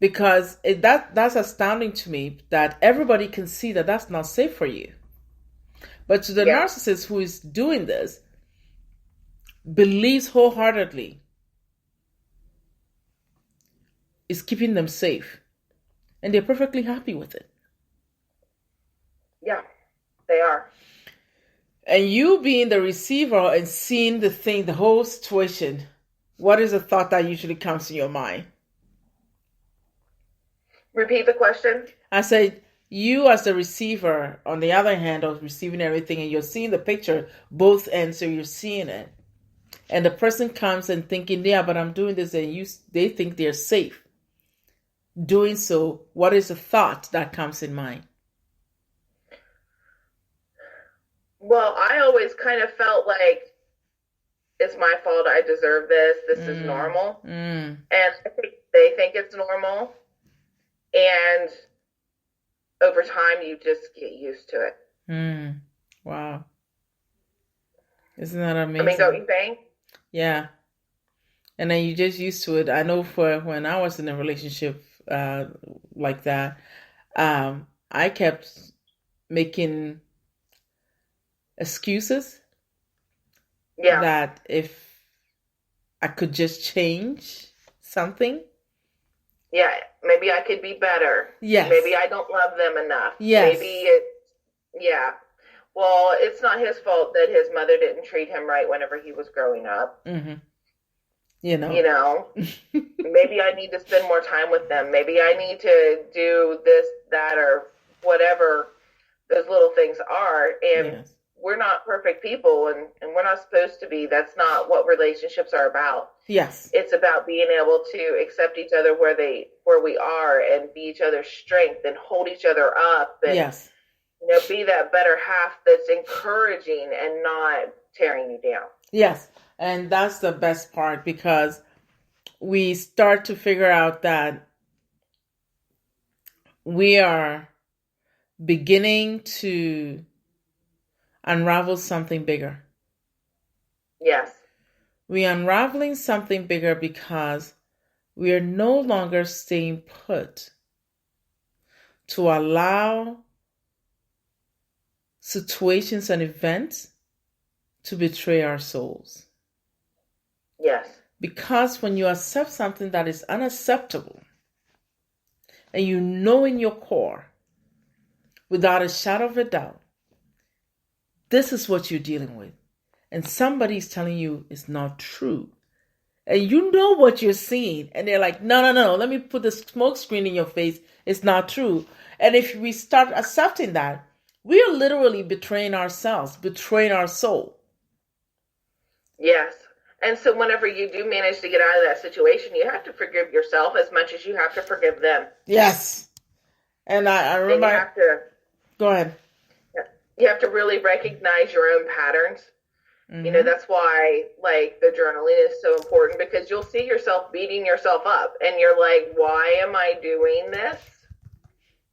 Because that's astounding to me that everybody can see that that's not safe for you. But to the narcissist who is doing this, believes wholeheartedly is keeping them safe. And they're perfectly happy with it. Yeah, they are. And you being the receiver and seeing the whole situation, what is the thought that usually comes in your mind? Repeat the question. I said, you as the receiver, on the other hand, of receiving everything, and you're seeing the picture, both ends, so you're seeing it. And the person comes and thinking, yeah, but I'm doing this, and they think they're safe. Doing so, what is the thought that comes in mind? Well, I always kind of felt like it's my fault. I deserve this. This is normal. And I think they think it's normal. And over time, you just get used to it. Wow. Isn't that amazing? I mean, don't you think? Yeah. And then you just used to it. I know for when I was in a relationship like that, I kept making excuses. Yeah. That if I could just change something. Yeah, maybe I could be better. Yes. Maybe I don't love them enough. Yes. Yeah. Well, it's not his fault that his mother didn't treat him right whenever he was growing up. Mm-hmm. Maybe I need to spend more time with them. Maybe I need to do this, that, or whatever those little things are. And we're not perfect people, and we're not supposed to be. That's not what relationships are about. Yes. It's about being able to accept each other where we are and be each other's strength and hold each other up and be that better half that's encouraging and not tearing you down. Yes. And that's the best part, because we start to figure out that we are beginning to unravel something bigger. Yes. We're unraveling something bigger because we are no longer staying put to allow situations and events to betray our souls. Yes. Because when you accept something that is unacceptable, and you know in your core, without a shadow of a doubt, this is what you're dealing with, and somebody's telling you it's not true, and you know what you're seeing, and they're like, no, let me put the smoke screen in your face, it's not true. And if we start accepting that, we are literally betraying ourselves, betraying our soul. Yes. And so whenever you do manage to get out of that situation, you have to forgive yourself as much as you have to forgive them. Yes. And I remember... And you have to... Go ahead. You have to really recognize your own patterns. Mm-hmm. That's why, the journaling is so important, because you'll see yourself beating yourself up, and you're like, why am I doing this?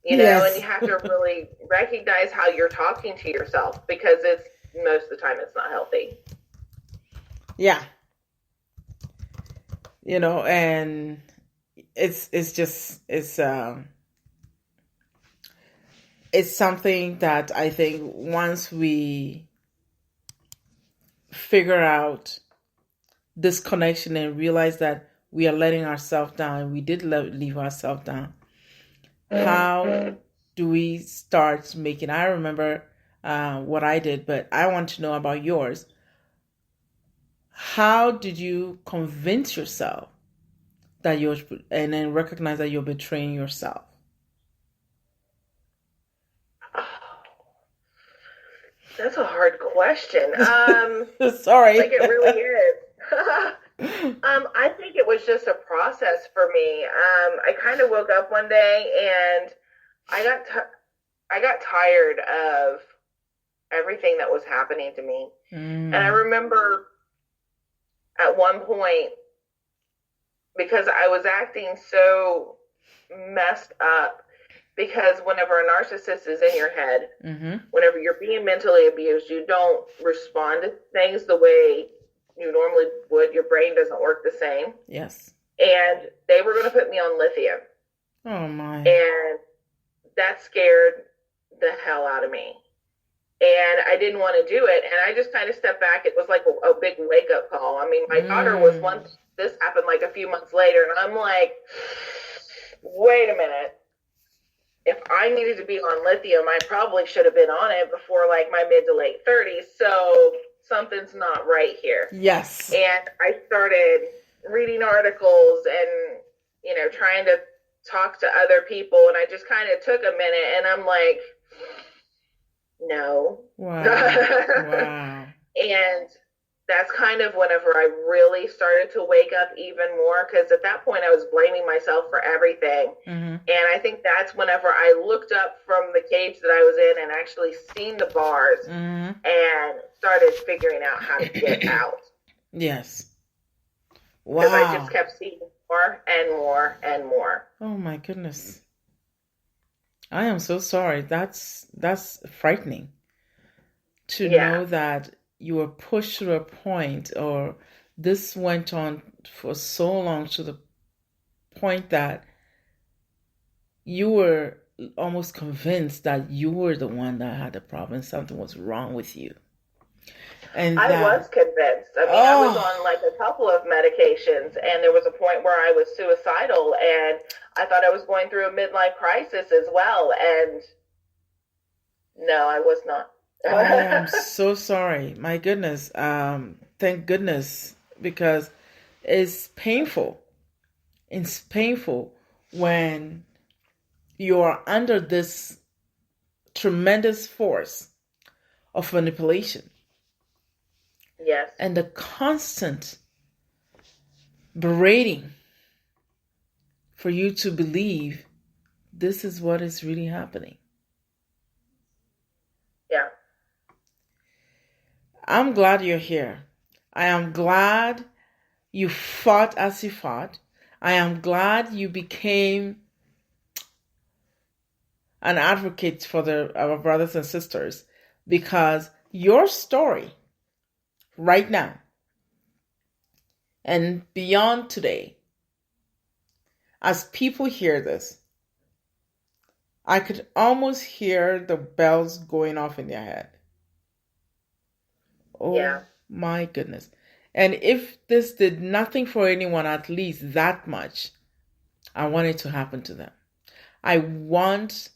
And you have to really recognize how you're talking to yourself, because most of the time it's not healthy. Yeah. And it's something that I think once we figure out this connection and realize that we are letting ourselves down, we did leave ourselves down, how do we start making... I remember what I did, but I want to know about yours. How did you convince yourself and then recognize that you're betraying yourself? That's a hard question. Sorry. Like it really is. I think it was just a process for me. I kind of woke up one day and I got tired of everything that was happening to me. And I remember at one point, because I was acting so messed up, because whenever a narcissist is in your head, whenever you're being mentally abused, you don't respond to things the way you normally would. Your brain doesn't work the same. Yes. And they were going to put me on lithium. Oh, my. And that scared the hell out of me. And I didn't want to do it. And I just kind of stepped back. It was like a big wake-up call. I mean, my daughter was once, this happened like a few months later. And I'm like, wait a minute. If I needed to be on lithium, I probably should have been on it before like my mid to late 30s. So something's not right here. Yes. And I started reading articles and, you know, trying to talk to other people. And I just kind of took a minute and I'm like, no. Wow. Wow. And that's kind of whenever I really started to wake up even more, because at that point I was blaming myself for everything. And I think that's whenever I looked up from the cage that I was in and actually seen the bars and started figuring out how to get out. Yes. Wow. Because I just kept seeing more and more and more. Oh my goodness. I am so sorry. That's frightening to know that you were pushed to a point, or this went on for so long to the point that you were almost convinced that you were the one that had the problem, something was wrong with you. And I was convinced. I mean, I was on like a couple of medications, and there was a point where I was suicidal, and I thought I was going through a midlife crisis as well. And no, I was not. Oh, I'm so sorry. My goodness. Thank goodness, because it's painful. It's painful when you are under this tremendous force of manipulation. Yes. And the constant berating for you to believe this is what is really happening. Yeah. I'm glad you're here. I am glad you fought as you fought. I am glad you became an advocate for our brothers and sisters, because your story right now and beyond today, as people hear this, I could almost hear the bells going off in their head. Oh my goodness. And if this did nothing for anyone, at least that much, I want it to happen to them. I want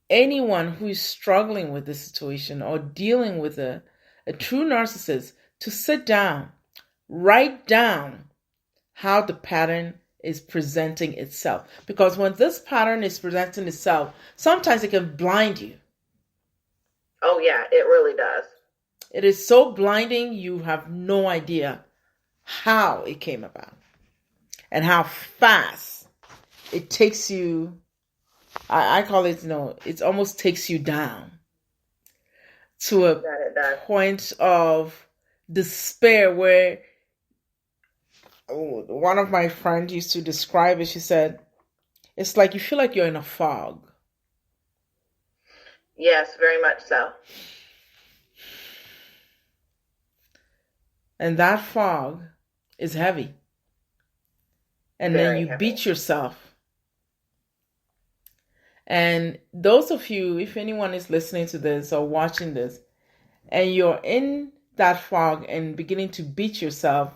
anyone who is struggling with this situation or dealing with a true narcissist to sit down, write down how the pattern is presenting itself. Because when this pattern is presenting itself, sometimes it can blind you. Oh yeah, it really does. It is so blinding, you have no idea how it came about and how fast it takes you. I call it, it almost takes you down to a point of despair where one of my friends used to describe it. She said, it's like you feel like you're in a fog. Yes, very much so. And that fog is heavy. And then you beat yourself. And those of you, if anyone is listening to this or watching this, and you're in that fog and beginning to beat yourself,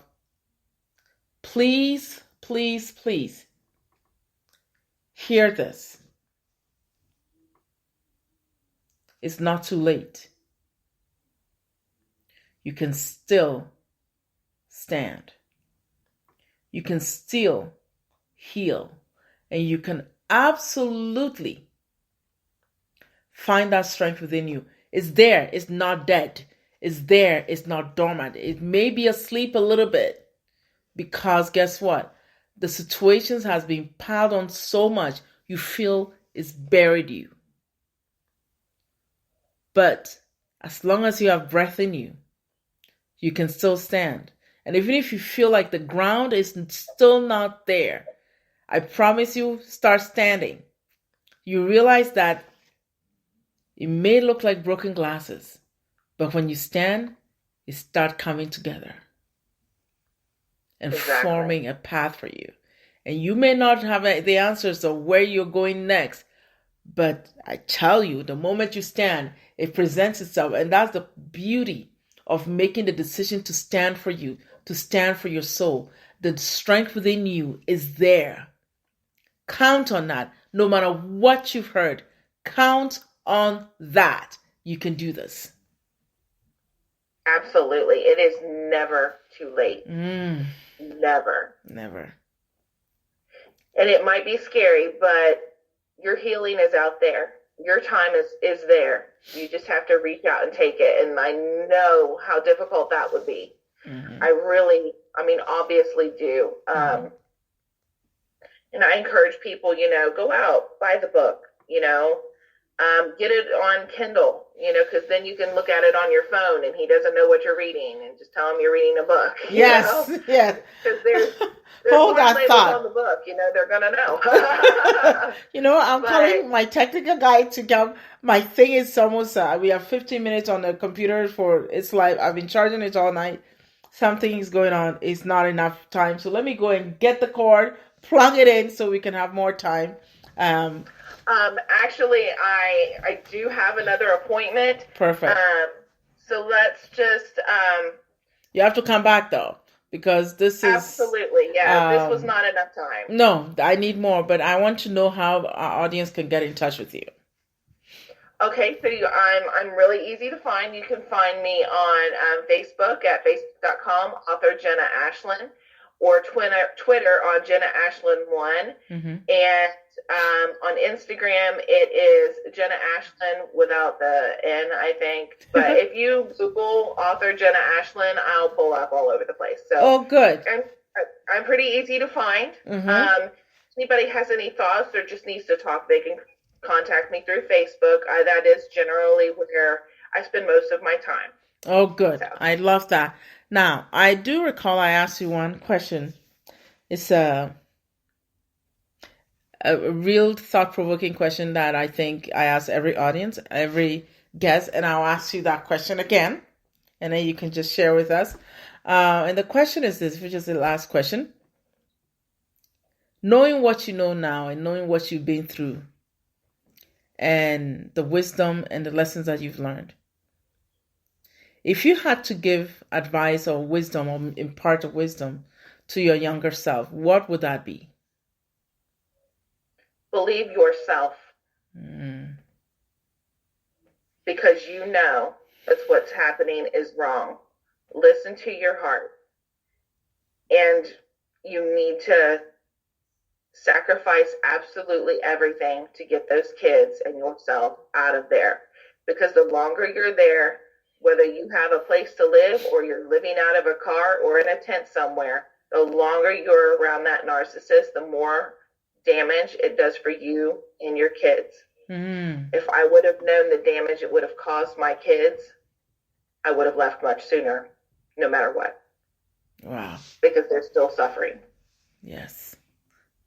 please, please, please hear this. It's not too late. You can still stand. you can still heal. And you can absolutely find that strength within you. It's there. It's not dead. It's there. It's not dormant. It may be asleep a little bit because guess what? The situations has been piled on so much you feel it's buried you. But as long as you have breath in you, you can still stand. And even if you feel like the ground is still not there, I promise you, start standing. You realize that it may look like broken glasses, but when you stand, it starts coming together and forming a path for you. And you may not have the answers of where you're going next, but I tell you, the moment you stand, it presents itself. And that's the beauty of making the decision to stand for you, to stand for your soul. The strength within you is there. Count on that. No matter what you've heard, count on that. You can do this. Absolutely. It is never too late. Never. Never. And it might be scary, but your healing is out there. Your time is there. You just have to reach out and take it. And I know how difficult that would be. Obviously do. And I encourage people, go out, buy the book, get it on Kindle, because then you can look at it on your phone and he doesn't know what you're reading and just tell him you're reading a book. Yes. Because there's hold that thought on the book, they're going to know. I'm calling my technical guy to come. My thing is almost, we have 15 minutes on the computer it's live. I've been charging it all night. Something is going on. It's not enough time. So let me go and get the cord, plug it in so we can have more time. Actually, I do have another appointment. Perfect. So let's just... you have to come back, though, because this is... Absolutely, yeah. This was not enough time. No, I need more, but I want to know how our audience can get in touch with you. Okay, so I'm really easy to find. You can find me on Facebook at facebook.com, author Jenna Ashland, or Twitter on Jenna Ashland 1. And on Instagram, it is Jenna Ashland without the N, I think. But if you Google author Jenna Ashland, I'll pull up all over the place. So good. I'm pretty easy to find. If anybody has any thoughts or just needs to talk, they can contact me through Facebook. That is generally where I spend most of my time. Oh, good. So. I love that. Now, I do recall I asked you one question. It's a real thought-provoking question that I think I ask every audience, every guest, and I'll ask you that question again, and then you can just share with us. And the question is this, which is the last question. Knowing what you know now and knowing what you've been through and the wisdom and the lessons that you've learned, if you had to give advice or wisdom or impart a wisdom to your younger self, what would that be? Believe yourself. Because you know that what's happening is wrong. Listen to your heart. And you need to sacrifice absolutely everything to get those kids and yourself out of there. Because the longer you're there, whether you have a place to live or you're living out of a car or in a tent somewhere, the longer you're around that narcissist, the more damage it does for you and your kids. If I would have known the damage it would have caused my kids, I would have left much sooner, no matter what. Wow. Because they're still suffering. Yes.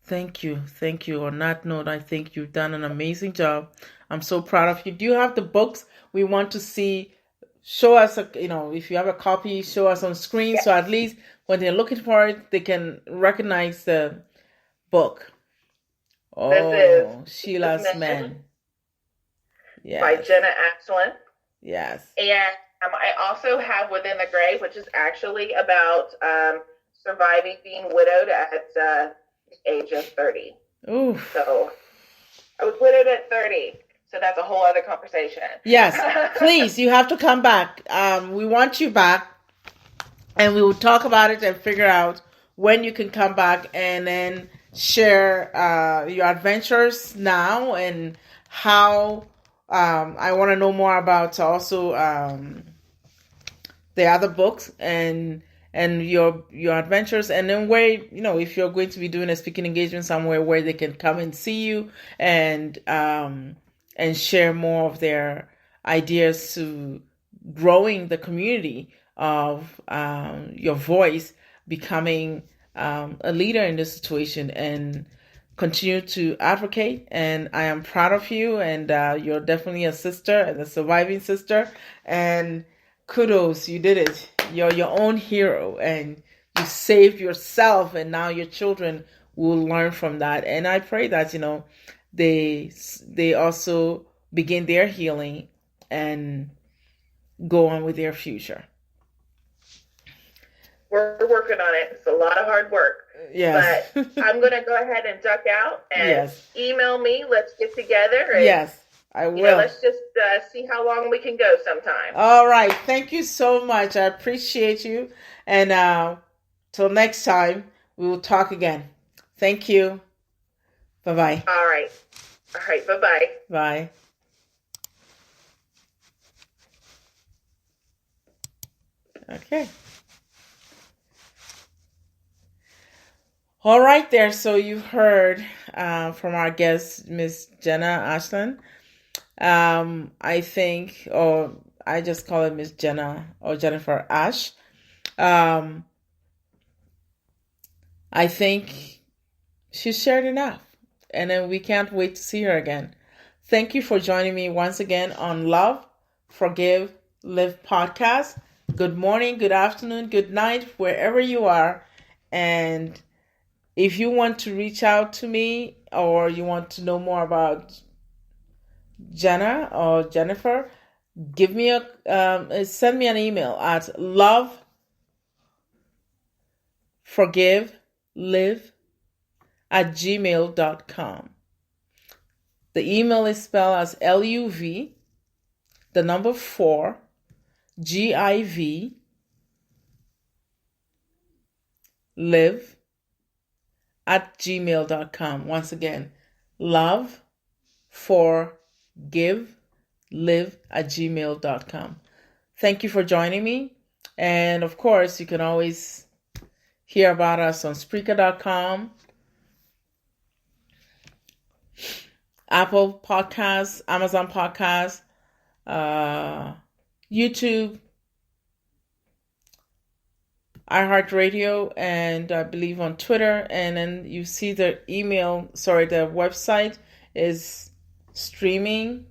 Thank you. Thank you. On that note, I think you've done an amazing job. I'm so proud of you. Do you have the books? We want to see. Show us, if you have a copy, show us on screen. So at least when they're looking for it, they can recognize the book. This is Sheila's Men. Yes. By Jenna Ashland. Yes. And I also have Within the Grave, which is actually about surviving being widowed at the age of 30. Ooh. So I was widowed at 30. So that's a whole other conversation. Yes, please, you have to come back. We want you back, and we will talk about it and figure out when you can come back and then share your adventures now, and how I want to know more about also the other books and your adventures, and then where, if you're going to be doing a speaking engagement somewhere, where they can come and see you and share more of their ideas to growing the community of your voice, becoming a leader in this situation, and continue to advocate. And I am proud of you, and you're definitely a sister and a surviving sister, and kudos, you did it. You're your own hero, and you saved yourself, and now your children will learn from that. And I pray that they also begin their healing and go on with their future. We're working on it. It's a lot of hard work. Yes. But I'm going to go ahead and duck out and yes. email me. Let's get together. And, yes, I will. Let's just see how long we can go sometime. All right. Thank you so much. I appreciate you. And till next time, we will talk again. Thank you. Bye-bye. All right. Bye-bye. Bye. Okay. All right there. So you've heard from our guest, Miss Jenna Ashland. I think, or I just call it Miss Jenna or Jennifer Ash. I think she's shared enough, and then we can't wait to see her again. Thank you for joining me once again on Love, Forgive, Live podcast. Good morning, good afternoon, good night, wherever you are. And if you want to reach out to me, or you want to know more about Jenna or Jennifer, send me an email at loveforgivelive@gmail.com. The email is spelled as LUV, the number 4, GIV, live@gmail.com. Once again, loveforgivelive@gmail.com. Thank you for joining me. And of course, you can always hear about us on Spreaker.com, Apple Podcasts, Amazon Podcasts, YouTube, iHeartRadio, and I believe on Twitter. And then you see the the website is streaming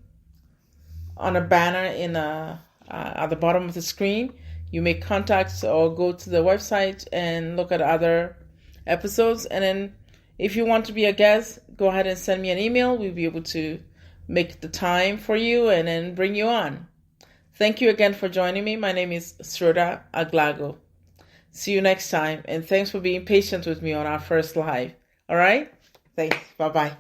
on a banner at the bottom of the screen. You make contacts or go to the website and look at other episodes. And then if you want to be a guest, go ahead and send me an email. We'll be able to make the time for you and then bring you on. Thank you again for joining me. My name is Sroda Aglago. See you next time, and thanks for being patient with me on our first live. All right? Thanks. Bye-bye.